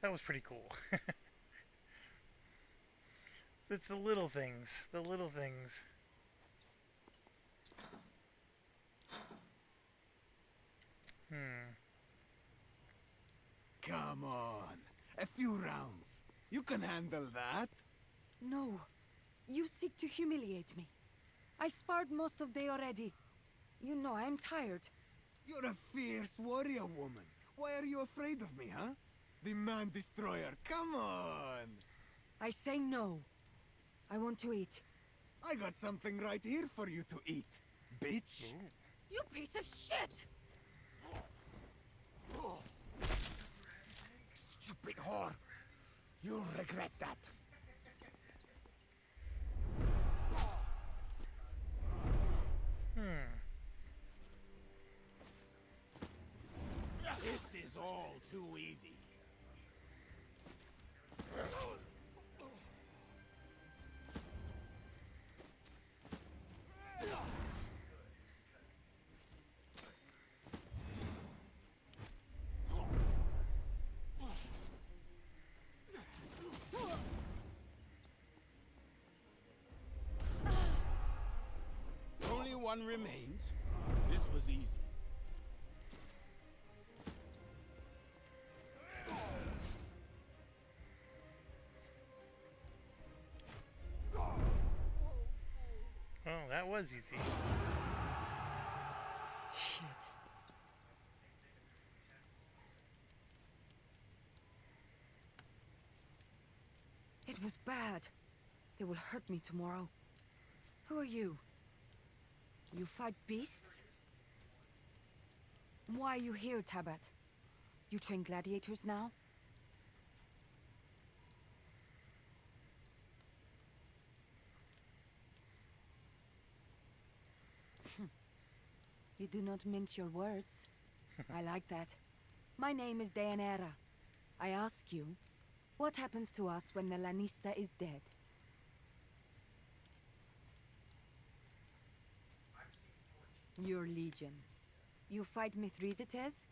That was pretty cool. It's the little things. The little things. Come on. A few rounds. You can handle that. No. You seek to humiliate me. I sparred most of day already. You know I'm tired. You're a fierce warrior woman. Why are you afraid of me, huh? The man destroyer, come on! I say no. I want to eat. I got something right here for you to eat, bitch. You piece of shit! Stupid whore. You'll regret that. This is all too easy. Only one remains. This was easy. Oh, that was easy. Shit. It was bad. They will hurt me tomorrow. Who are you? You fight beasts? Why are you here, Tabat? You train gladiators now? You do not mince your words. I like that. My name is Daenerys. I ask you, what happens to us when the Lanista is dead? Your legion. You fight Mithridates?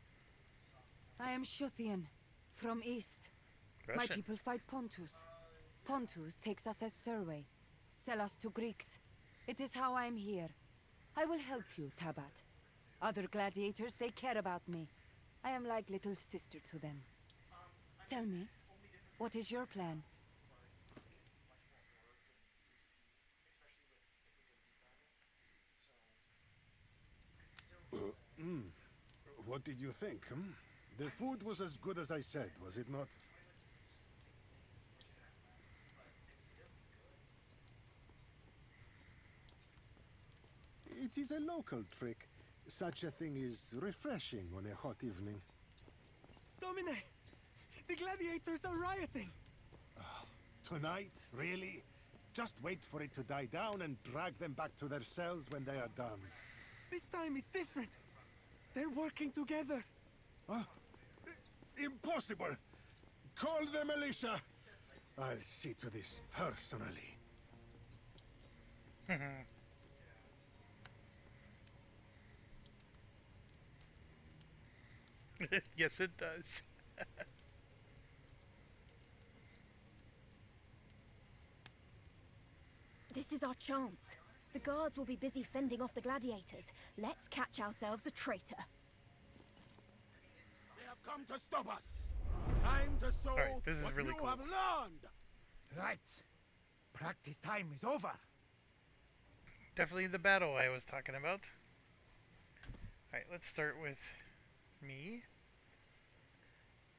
I am Shuthian, from east. My Russian. people fight Pontus. Pontus takes us as survey, sell us to Greeks. It is how I am here. I will help you, Tabat. Other gladiators, they care about me. I am like little sister to them. Tell me, what is your plan? What did you think, hmm? The food was as good as I said, was it not? It is a local trick. Such a thing is refreshing on a hot evening. Domine, the gladiators are rioting. Tonight, really? Just wait for it to die down and drag them back to their cells when they are done. This time is different. They're working together. Huh? Impossible! Call the militia! I'll see to this personally. Yes, it does. This is our chance. The guards will be busy fending off the gladiators. Let's catch ourselves a traitor. They have come to stop us. Time to show Alright, this is what really you cool. have learned. Right. Practice time is over. Definitely the battle I was talking about. Alright, let's start with me.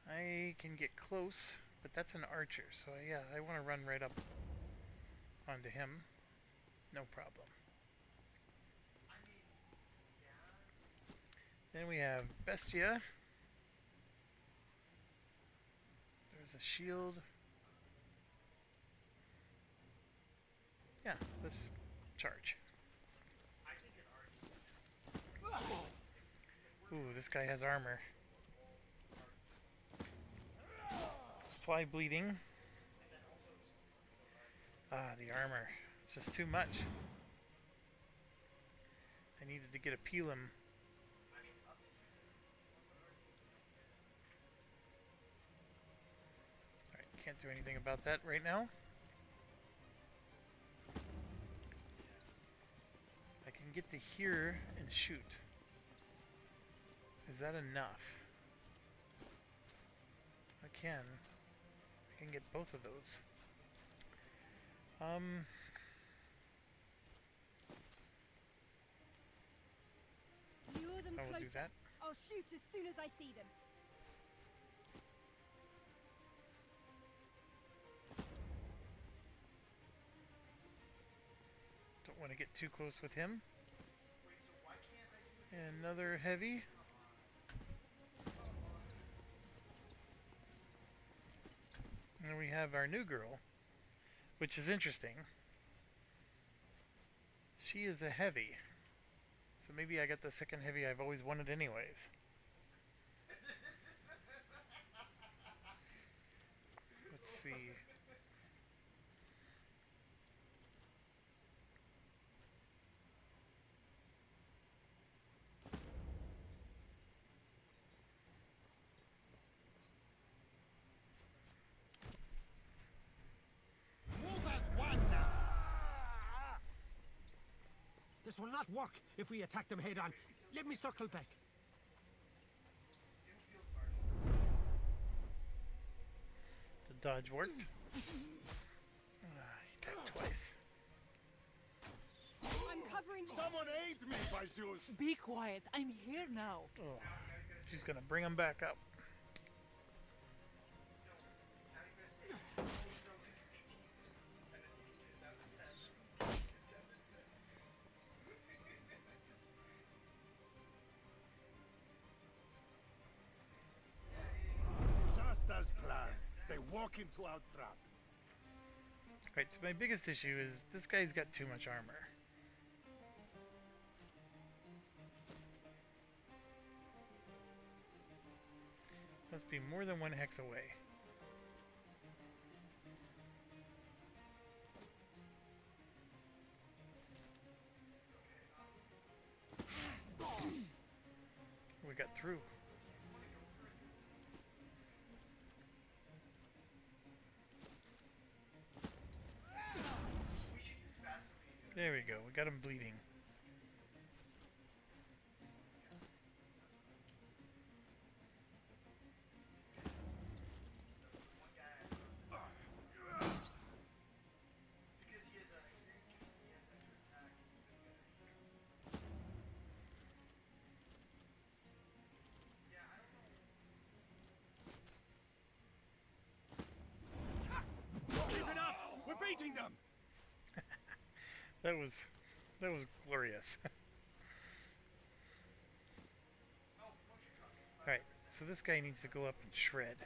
I can get close, but that's an archer, so yeah, I want to run right up onto him. No problem. Then we have Bestia. There's a shield. Yeah, let's charge. Ooh, this guy has armor. Fly bleeding. Ah, the armor. It's just too much. I needed to get a Pelum. Alright, can't do anything about that right now. I can get to here and shoot. Is that enough? I can get both of those. Lure them I will do closer. that. I'll shoot as soon as I see them. get too close with him. Another heavy. And we have our new girl, which is interesting. She is a heavy. So maybe I got the second heavy I've always wanted anyways. Let's see. Move as one! This will not work if we attack them head on. Let me circle back. The dodge worked. He attacked twice. I'm covering. Someone aid me, by Zeus! Be quiet. I'm here now. Oh, she's gonna bring him back up. Just as planned. They walk into our trap. Right, so my biggest issue is this guy's got too much armor. Must be more than one hex away. We got through. There we go, we got him bleeding. Keep it up! We're beating them! That was glorious. Alright, so this guy needs to go up and shred.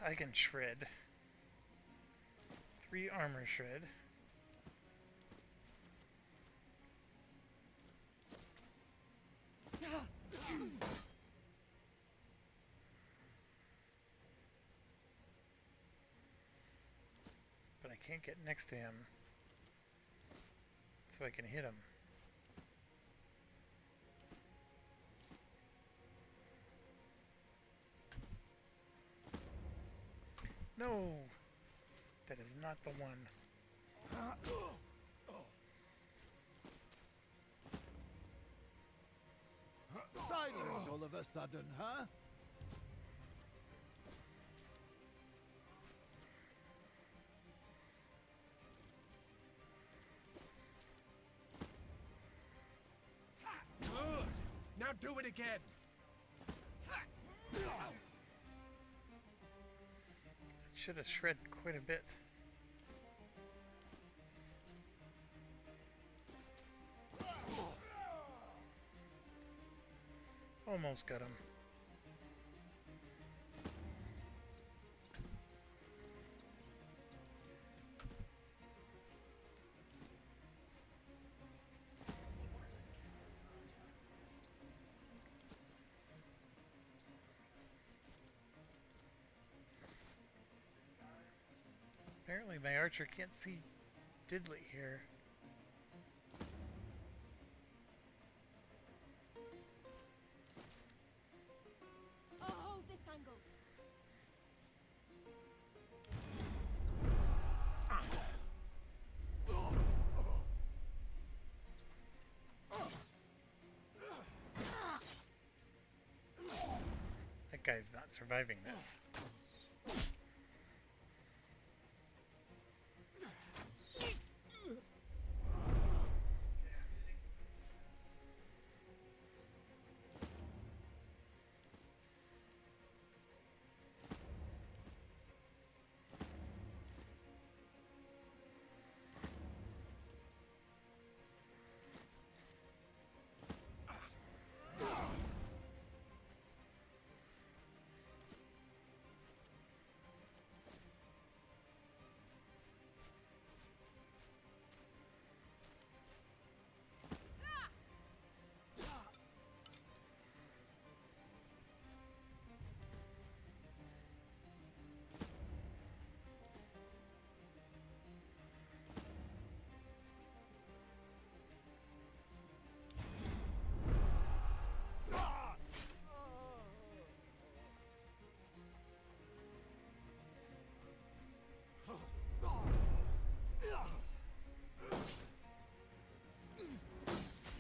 I can shred. 3 armor shred. But I can't get next to him, so I can hit him. No! That is not the one. Silent all of a sudden, huh? Good! Now do it again! Should have shred quite a bit. Almost got him. Apparently my archer can't see diddly here. Oh, this angle. That guy's not surviving this.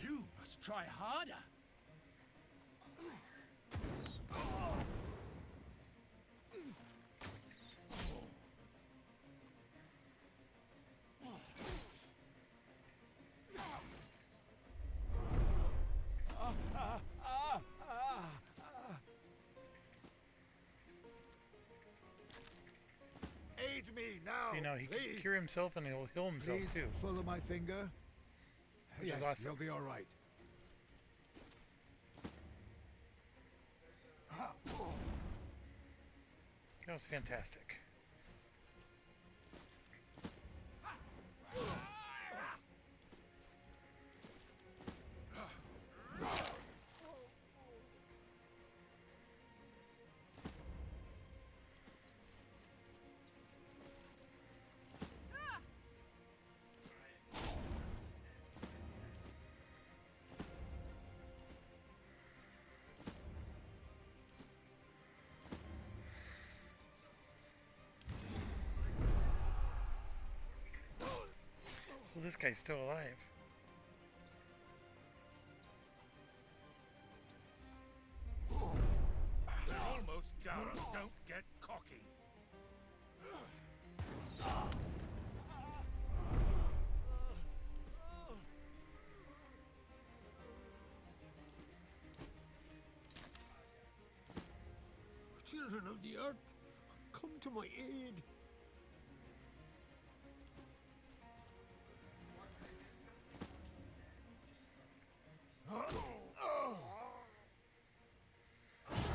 You must try harder. Aid me now. See, now he can please. cure himself and he'll heal himself Please too. follow my finger. Which Yes, is awesome. you'll be all right. That was fantastic. Well, this guy's still alive. Almost down. Don't get cocky. Children of the earth, come to my aid.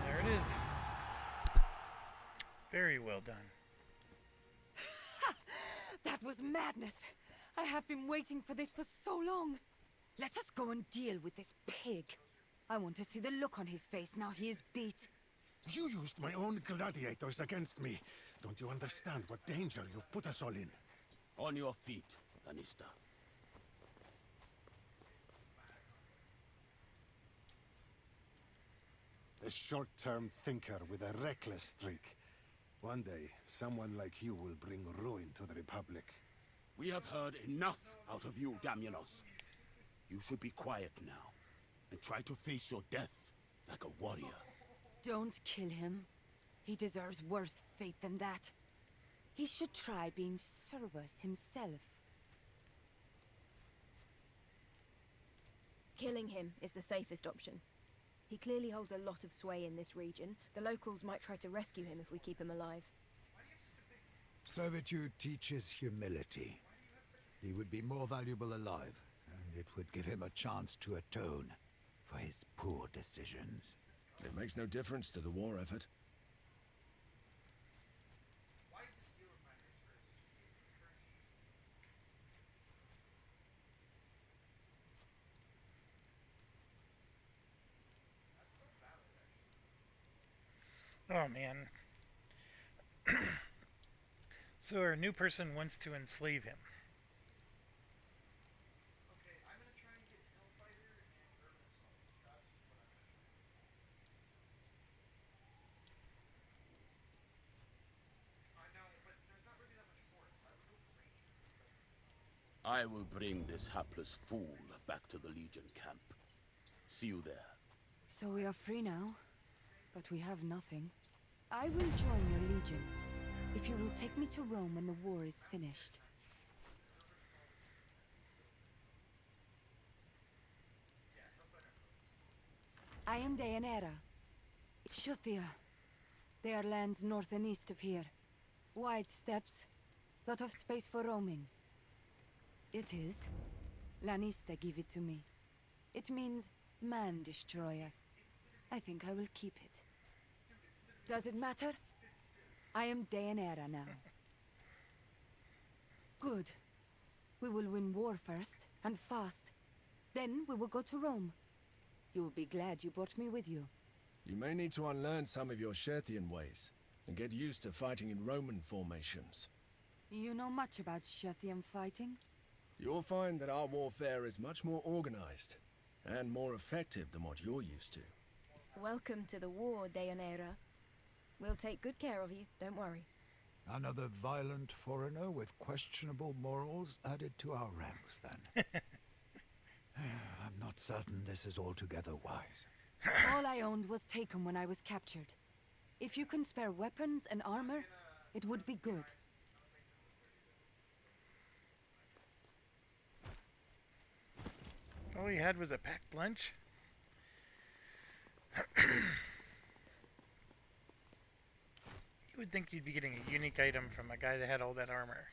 There it is. Very well done. That was madness. I have been waiting for this for so long. Let us go and deal with this pig. I want to see the look on his face now he is beat. You used my own gladiators against me. Don't you understand what danger you've put us all in? On your feet, Lanista. A short-term thinker with a reckless streak. One day, someone like you will bring ruin to the Republic. We have heard enough out of you, Damianos. You should be quiet now, and try to face your death like a warrior. Don't kill him. He deserves worse fate than that. He should try being Servus himself. Killing him is the safest option. He clearly holds a lot of sway in this region. The locals might try to rescue him if we keep him alive. Servitude teaches humility. He would be more valuable alive, and it would give him a chance to atone for his poor decisions. It makes no difference to the war effort. Oh man. So our new person wants to enslave him. I will bring this hapless fool back to the Legion camp. See you there. So we are free now, but we have nothing. I will join your legion, if you will take me to Rome when the war is finished. I am Deianira. Shuthia. They are lands north and east of here. Wide steppes, lot of space for roaming. It is. Lanista give it to me. It means man-destroyer. I think I will keep it. Does it matter? I am Deianira now. Good. We will win war first, and fast. Then we will go to Rome. You will be glad you brought me with you. You may need to unlearn some of your Sherthian ways, and get used to fighting in Roman formations. You know much about Shethian fighting? You'll find that our warfare is much more organized, and more effective than what you're used to. Welcome to the war, Deianira. We'll take good care of you, don't worry. Another violent foreigner with questionable morals added to our ranks, then. I'm not certain this is altogether wise. All I owned was taken when I was captured. If you can spare weapons and armor, it would be good. All he had was a packed lunch? You would think you'd be getting a unique item from a guy that had all that armor.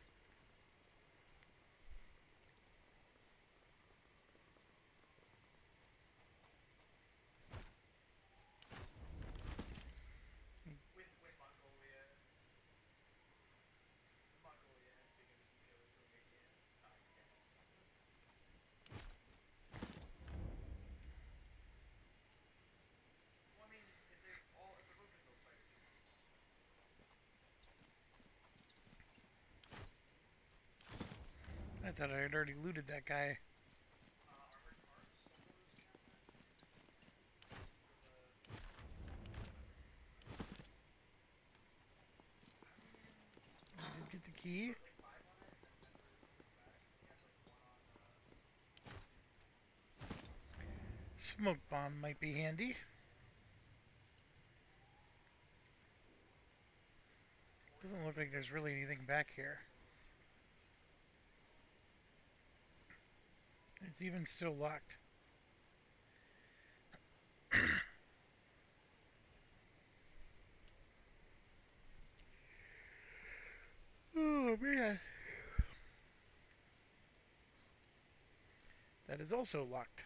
I thought I had already looted that guy. I did get the key. Smoke bomb might be handy. Doesn't look like there's really anything back here. It's even still locked. Oh man. That is also locked.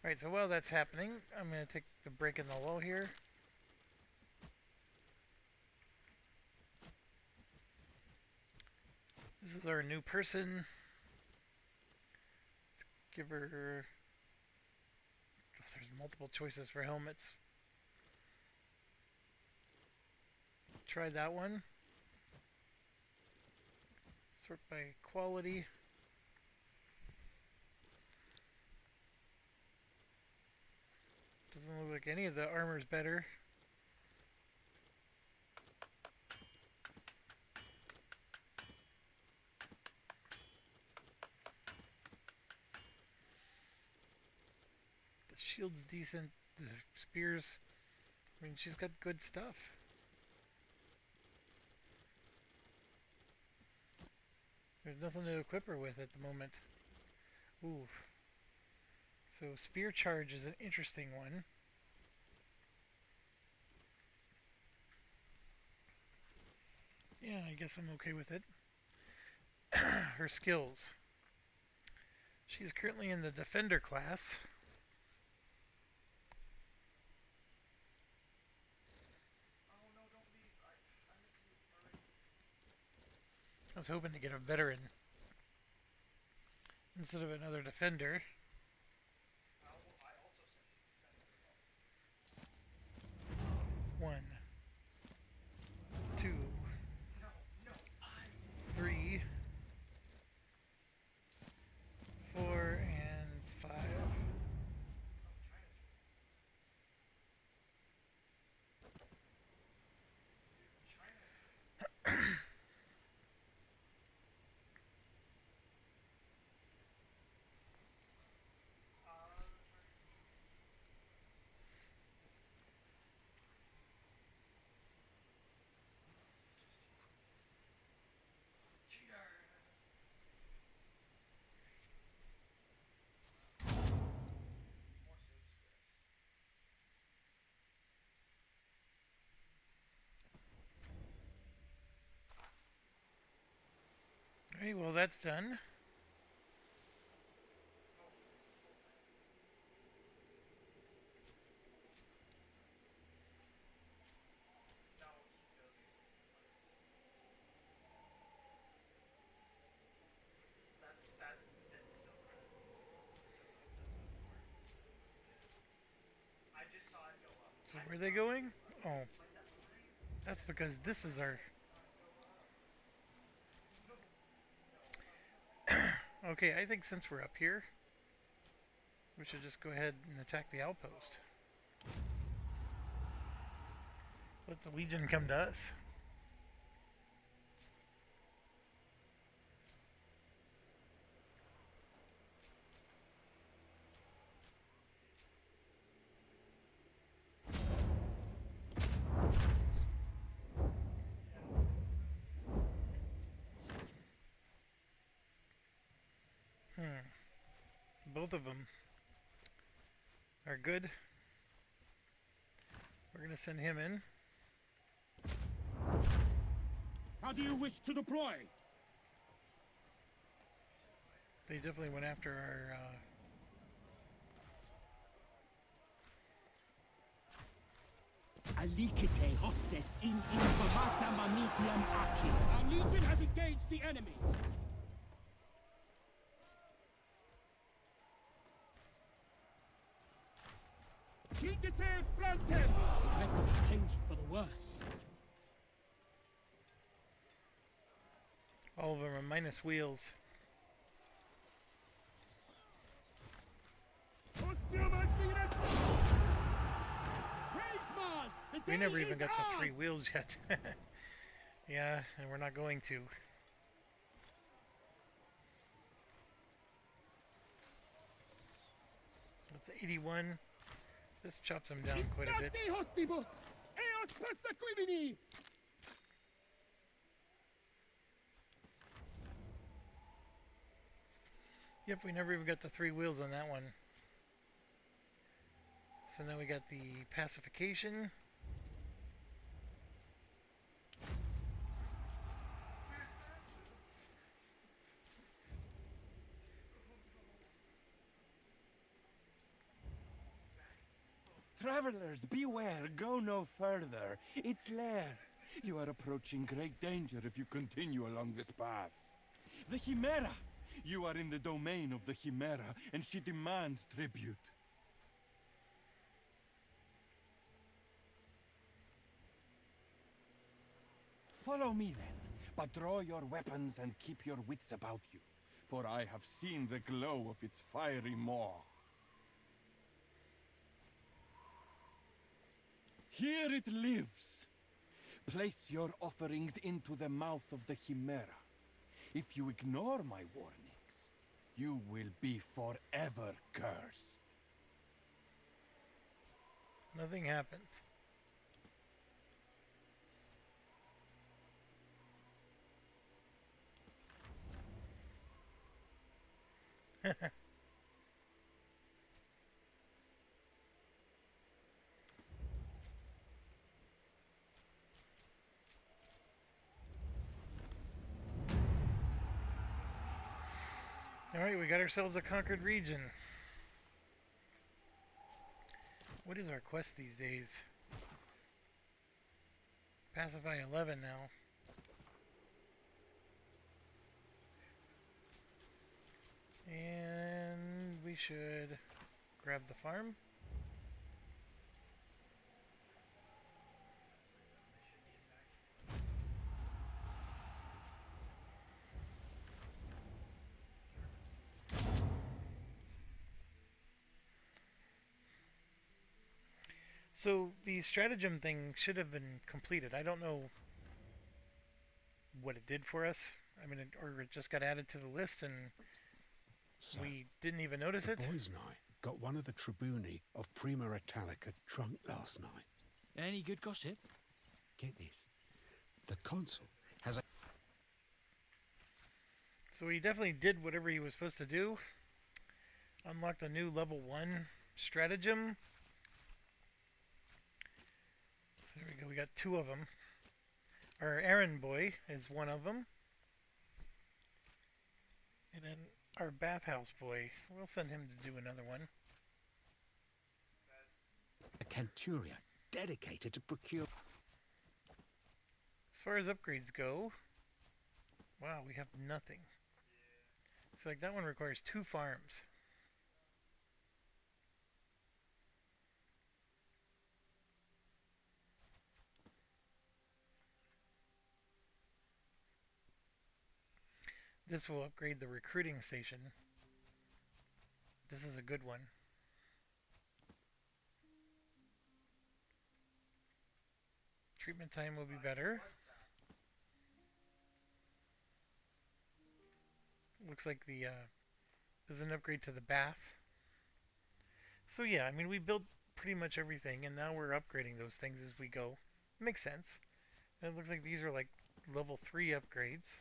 Alright, so while that's happening, I'm going to take the break in the wall here. This is our new person. Let's give her... Oh, there's multiple choices for helmets. Try that one. Sort by quality. Doesn't look like any of the armor's better. The shield's decent. The spears, I mean, she's got good stuff. There's nothing to equip her with at the moment. Ooh. So spear charge is an interesting one. Yeah, I guess I'm okay with it. Her skills. She's currently in the Defender class. I was hoping to get a veteran instead of another Defender. One, two, three, 4, and 5. Alright, well that's done. So where are they going? Oh, that's because this is our... Okay, I think since we're up here, we should just go ahead and attack the outpost. Let the Legion come to us. Both of them are good. We're going to send him in. How do you wish to deploy? They definitely went after our... Alicite hostes in informata manitiam aki. Our legion has engaged the enemy. Kingate fronten! Weather's changing for the worse. All of them are minus wheels. We never even got to 3 wheels yet. Yeah, and we're not going to. That's 81. This chops him down quite a bit. Yep, we never even got the 3 wheels on that one. So now we got the pacification. Travelers, beware, go no further. It's Lair. You are approaching great danger if you continue along this path. The Chimera! You are in the domain of the Chimera, and she demands tribute. Follow me then, but draw your weapons and keep your wits about you, for I have seen the glow of its fiery maw. Here it lives. Place your offerings into the mouth of the Chimera. If you ignore my warnings, you will be forever cursed. Nothing happens. Alright, we got ourselves a conquered region. What is our quest these days? Pacify 11 now. And we should grab the farm. So the stratagem thing should have been completed. I don't know what it did for us. I mean, or it just got added to the list and So, we didn't even notice the it. boys and I got one of the tribuni of Prima Italica drunk last night. Any good gossip? Get this. The consul has a... So he definitely did whatever he was supposed to do. Unlocked a new level 1 stratagem. So there we go, we got 2 of them. Our errand boy is one of them. And then our bathhouse boy, we'll send him to do another one. A canturia dedicated to procure... As far as upgrades go, wow, we have nothing. It's like that one requires 2 farms. This will upgrade the recruiting station. This is a good one. Treatment time will be better. Looks like the there's an upgrade to the bath. So yeah, I mean we built pretty much everything and now we're upgrading those things as we go. Makes sense. And it looks like these are like level 3 upgrades.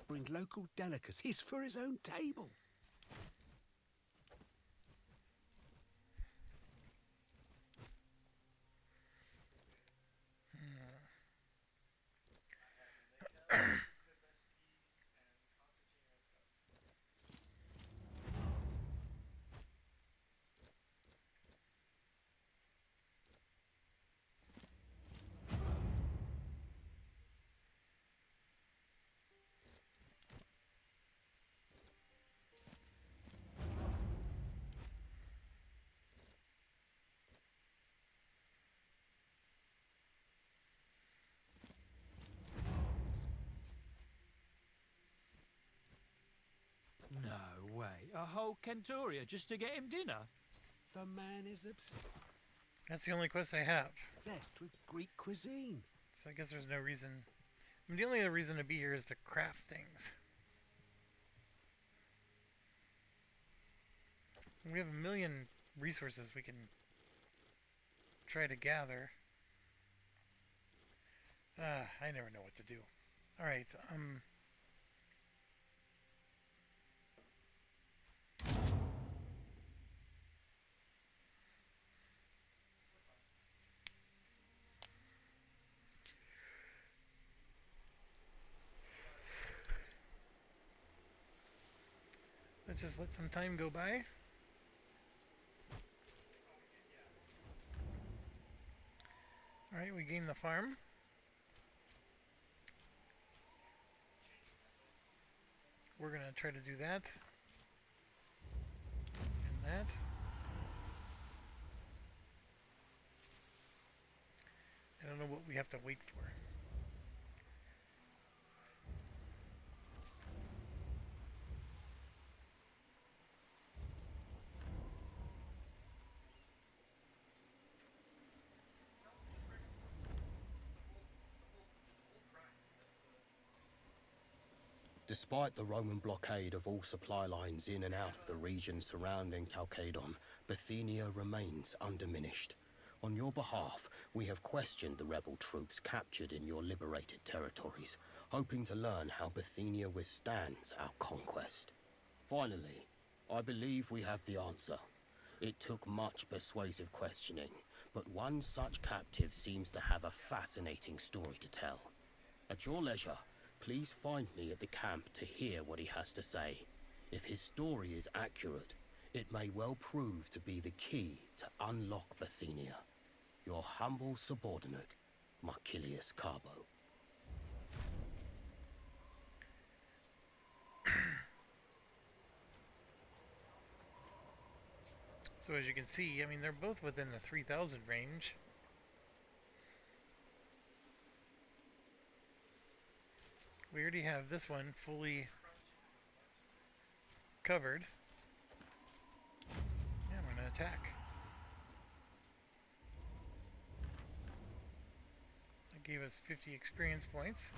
Bring local delicacies for his own table. No way. A whole Kentoria just to get him dinner? The man is That's the only quest I have. obsessed with Greek cuisine. So I guess there's no reason. I mean, the only other reason to be here is to craft things. We have a million resources we can try to gather. I never know what to do. Alright, let's just let some time go by. Alright, we gained the farm. We're gonna try to do that. And that. I don't know what we have to wait for. Despite the Roman blockade of all supply lines in and out of the region surrounding Chalcedon, Bithynia remains undiminished. On your behalf, we have questioned the rebel troops captured in your liberated territories, hoping to learn how Bithynia withstands our conquest. Finally, I believe we have the answer. It took much persuasive questioning, but one such captive seems to have a fascinating story to tell. At your leisure, please find me at the camp to hear what he has to say. If his story is accurate, it may well prove to be the key to unlock Bithynia. Your humble subordinate, Marcilius Carbo. So as you can see, I mean, they're both within the 3,000 range. We already have this one fully covered. Yeah, we're gonna attack. That gave us 50 experience points.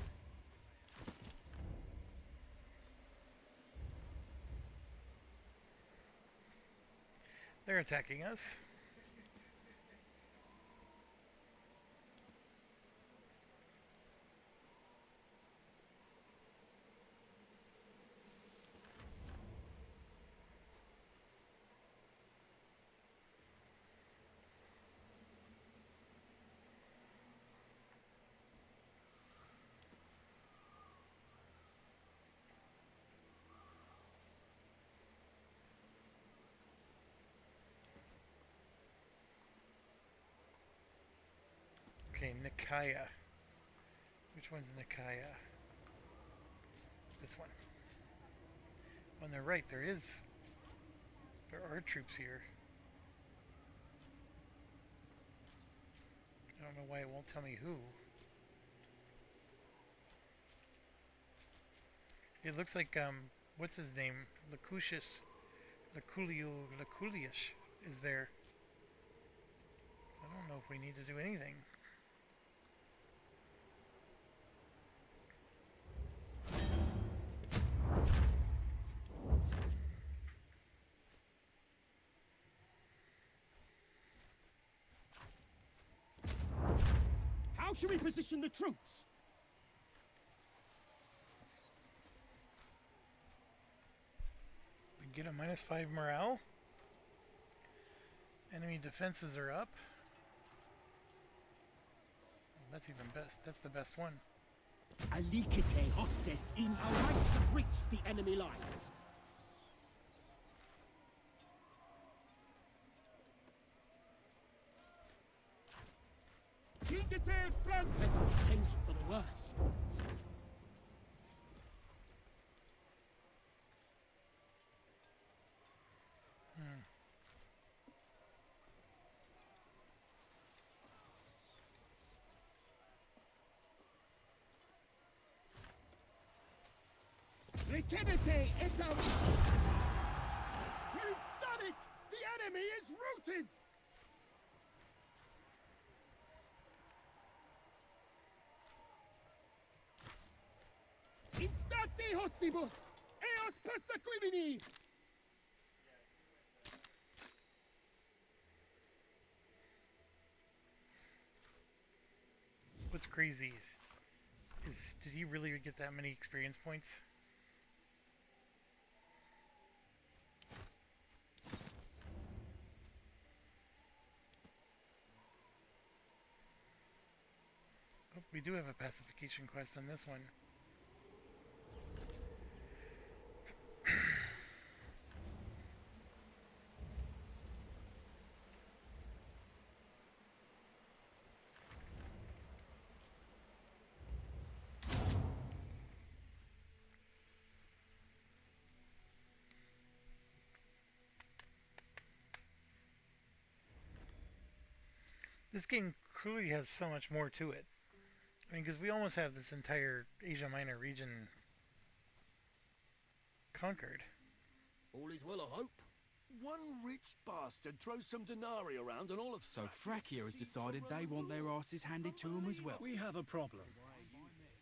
They're attacking us. Okay, Nikaya. Which one's Nikaya? This one. On the right, there are troops here. I don't know why it won't tell me who. It looks like, what's his name? Laculius is there. So I don't know if we need to do anything. How should we position the troops? We get a -5 morale. Enemy defenses are up. That's even best. That's the best one. Alicite hostes in our rights have reached the enemy lines. Kingate front! Weather's changing for the worse. Retenete et au... We've done it! The enemy is routed! Instate hostibus! Eos persequimini! What's crazy is, did he really get that many experience points? Oh, we do have a pacification quest on this one. This game clearly has so much more to it. I mean, because we almost have this entire Asia Minor region conquered. All is well, I hope. One rich bastard throws some denarii around and all of... So Frakia has decided they want their asses handed to them as well. We have a problem.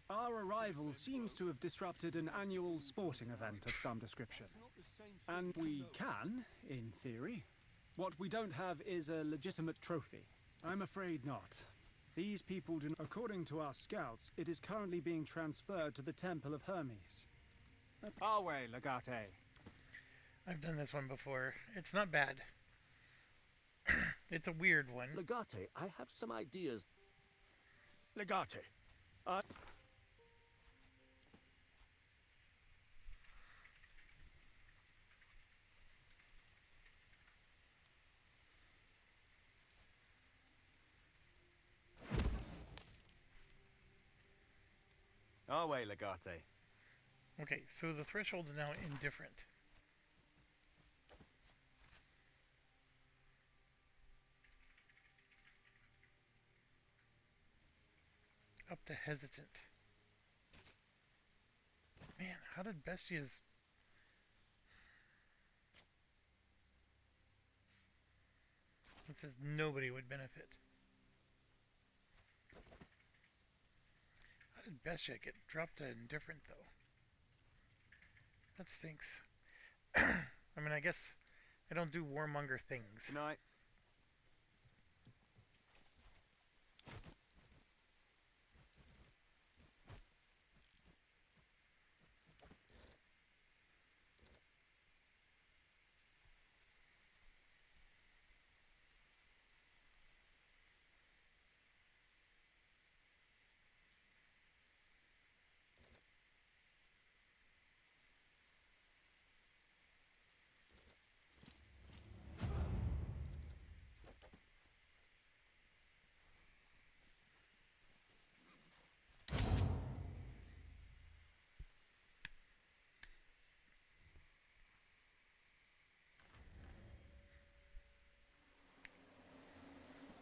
Our arrival seems to have disrupted an annual sporting event of some description. And we can, in theory. What we don't have is a legitimate trophy. I'm afraid not. These people do not... According to our scouts, it is currently being transferred to the Temple of Hermes. Our way, Legate. I've done this one before. It's not bad. It's a weird one. Legate, I have some ideas. Legate. Our way, Legate. Okay, so the threshold's now indifferent. Up to hesitant. Man, how did Bestia's... It says nobody would benefit. How did Bestia get dropped to indifferent, though? That stinks. I mean, I guess I don't do warmonger things. Good night.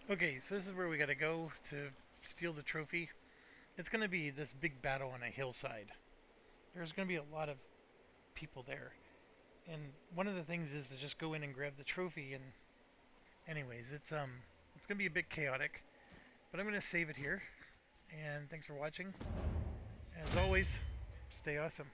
Okay, so this is where we gotta go to steal the trophy. It's gonna be this big battle on a hillside. There's gonna be a lot of people there. And one of the things is to just go in and grab the trophy, and anyways, it's gonna be a bit chaotic. But I'm gonna save it here. And thanks for watching. As always, stay awesome.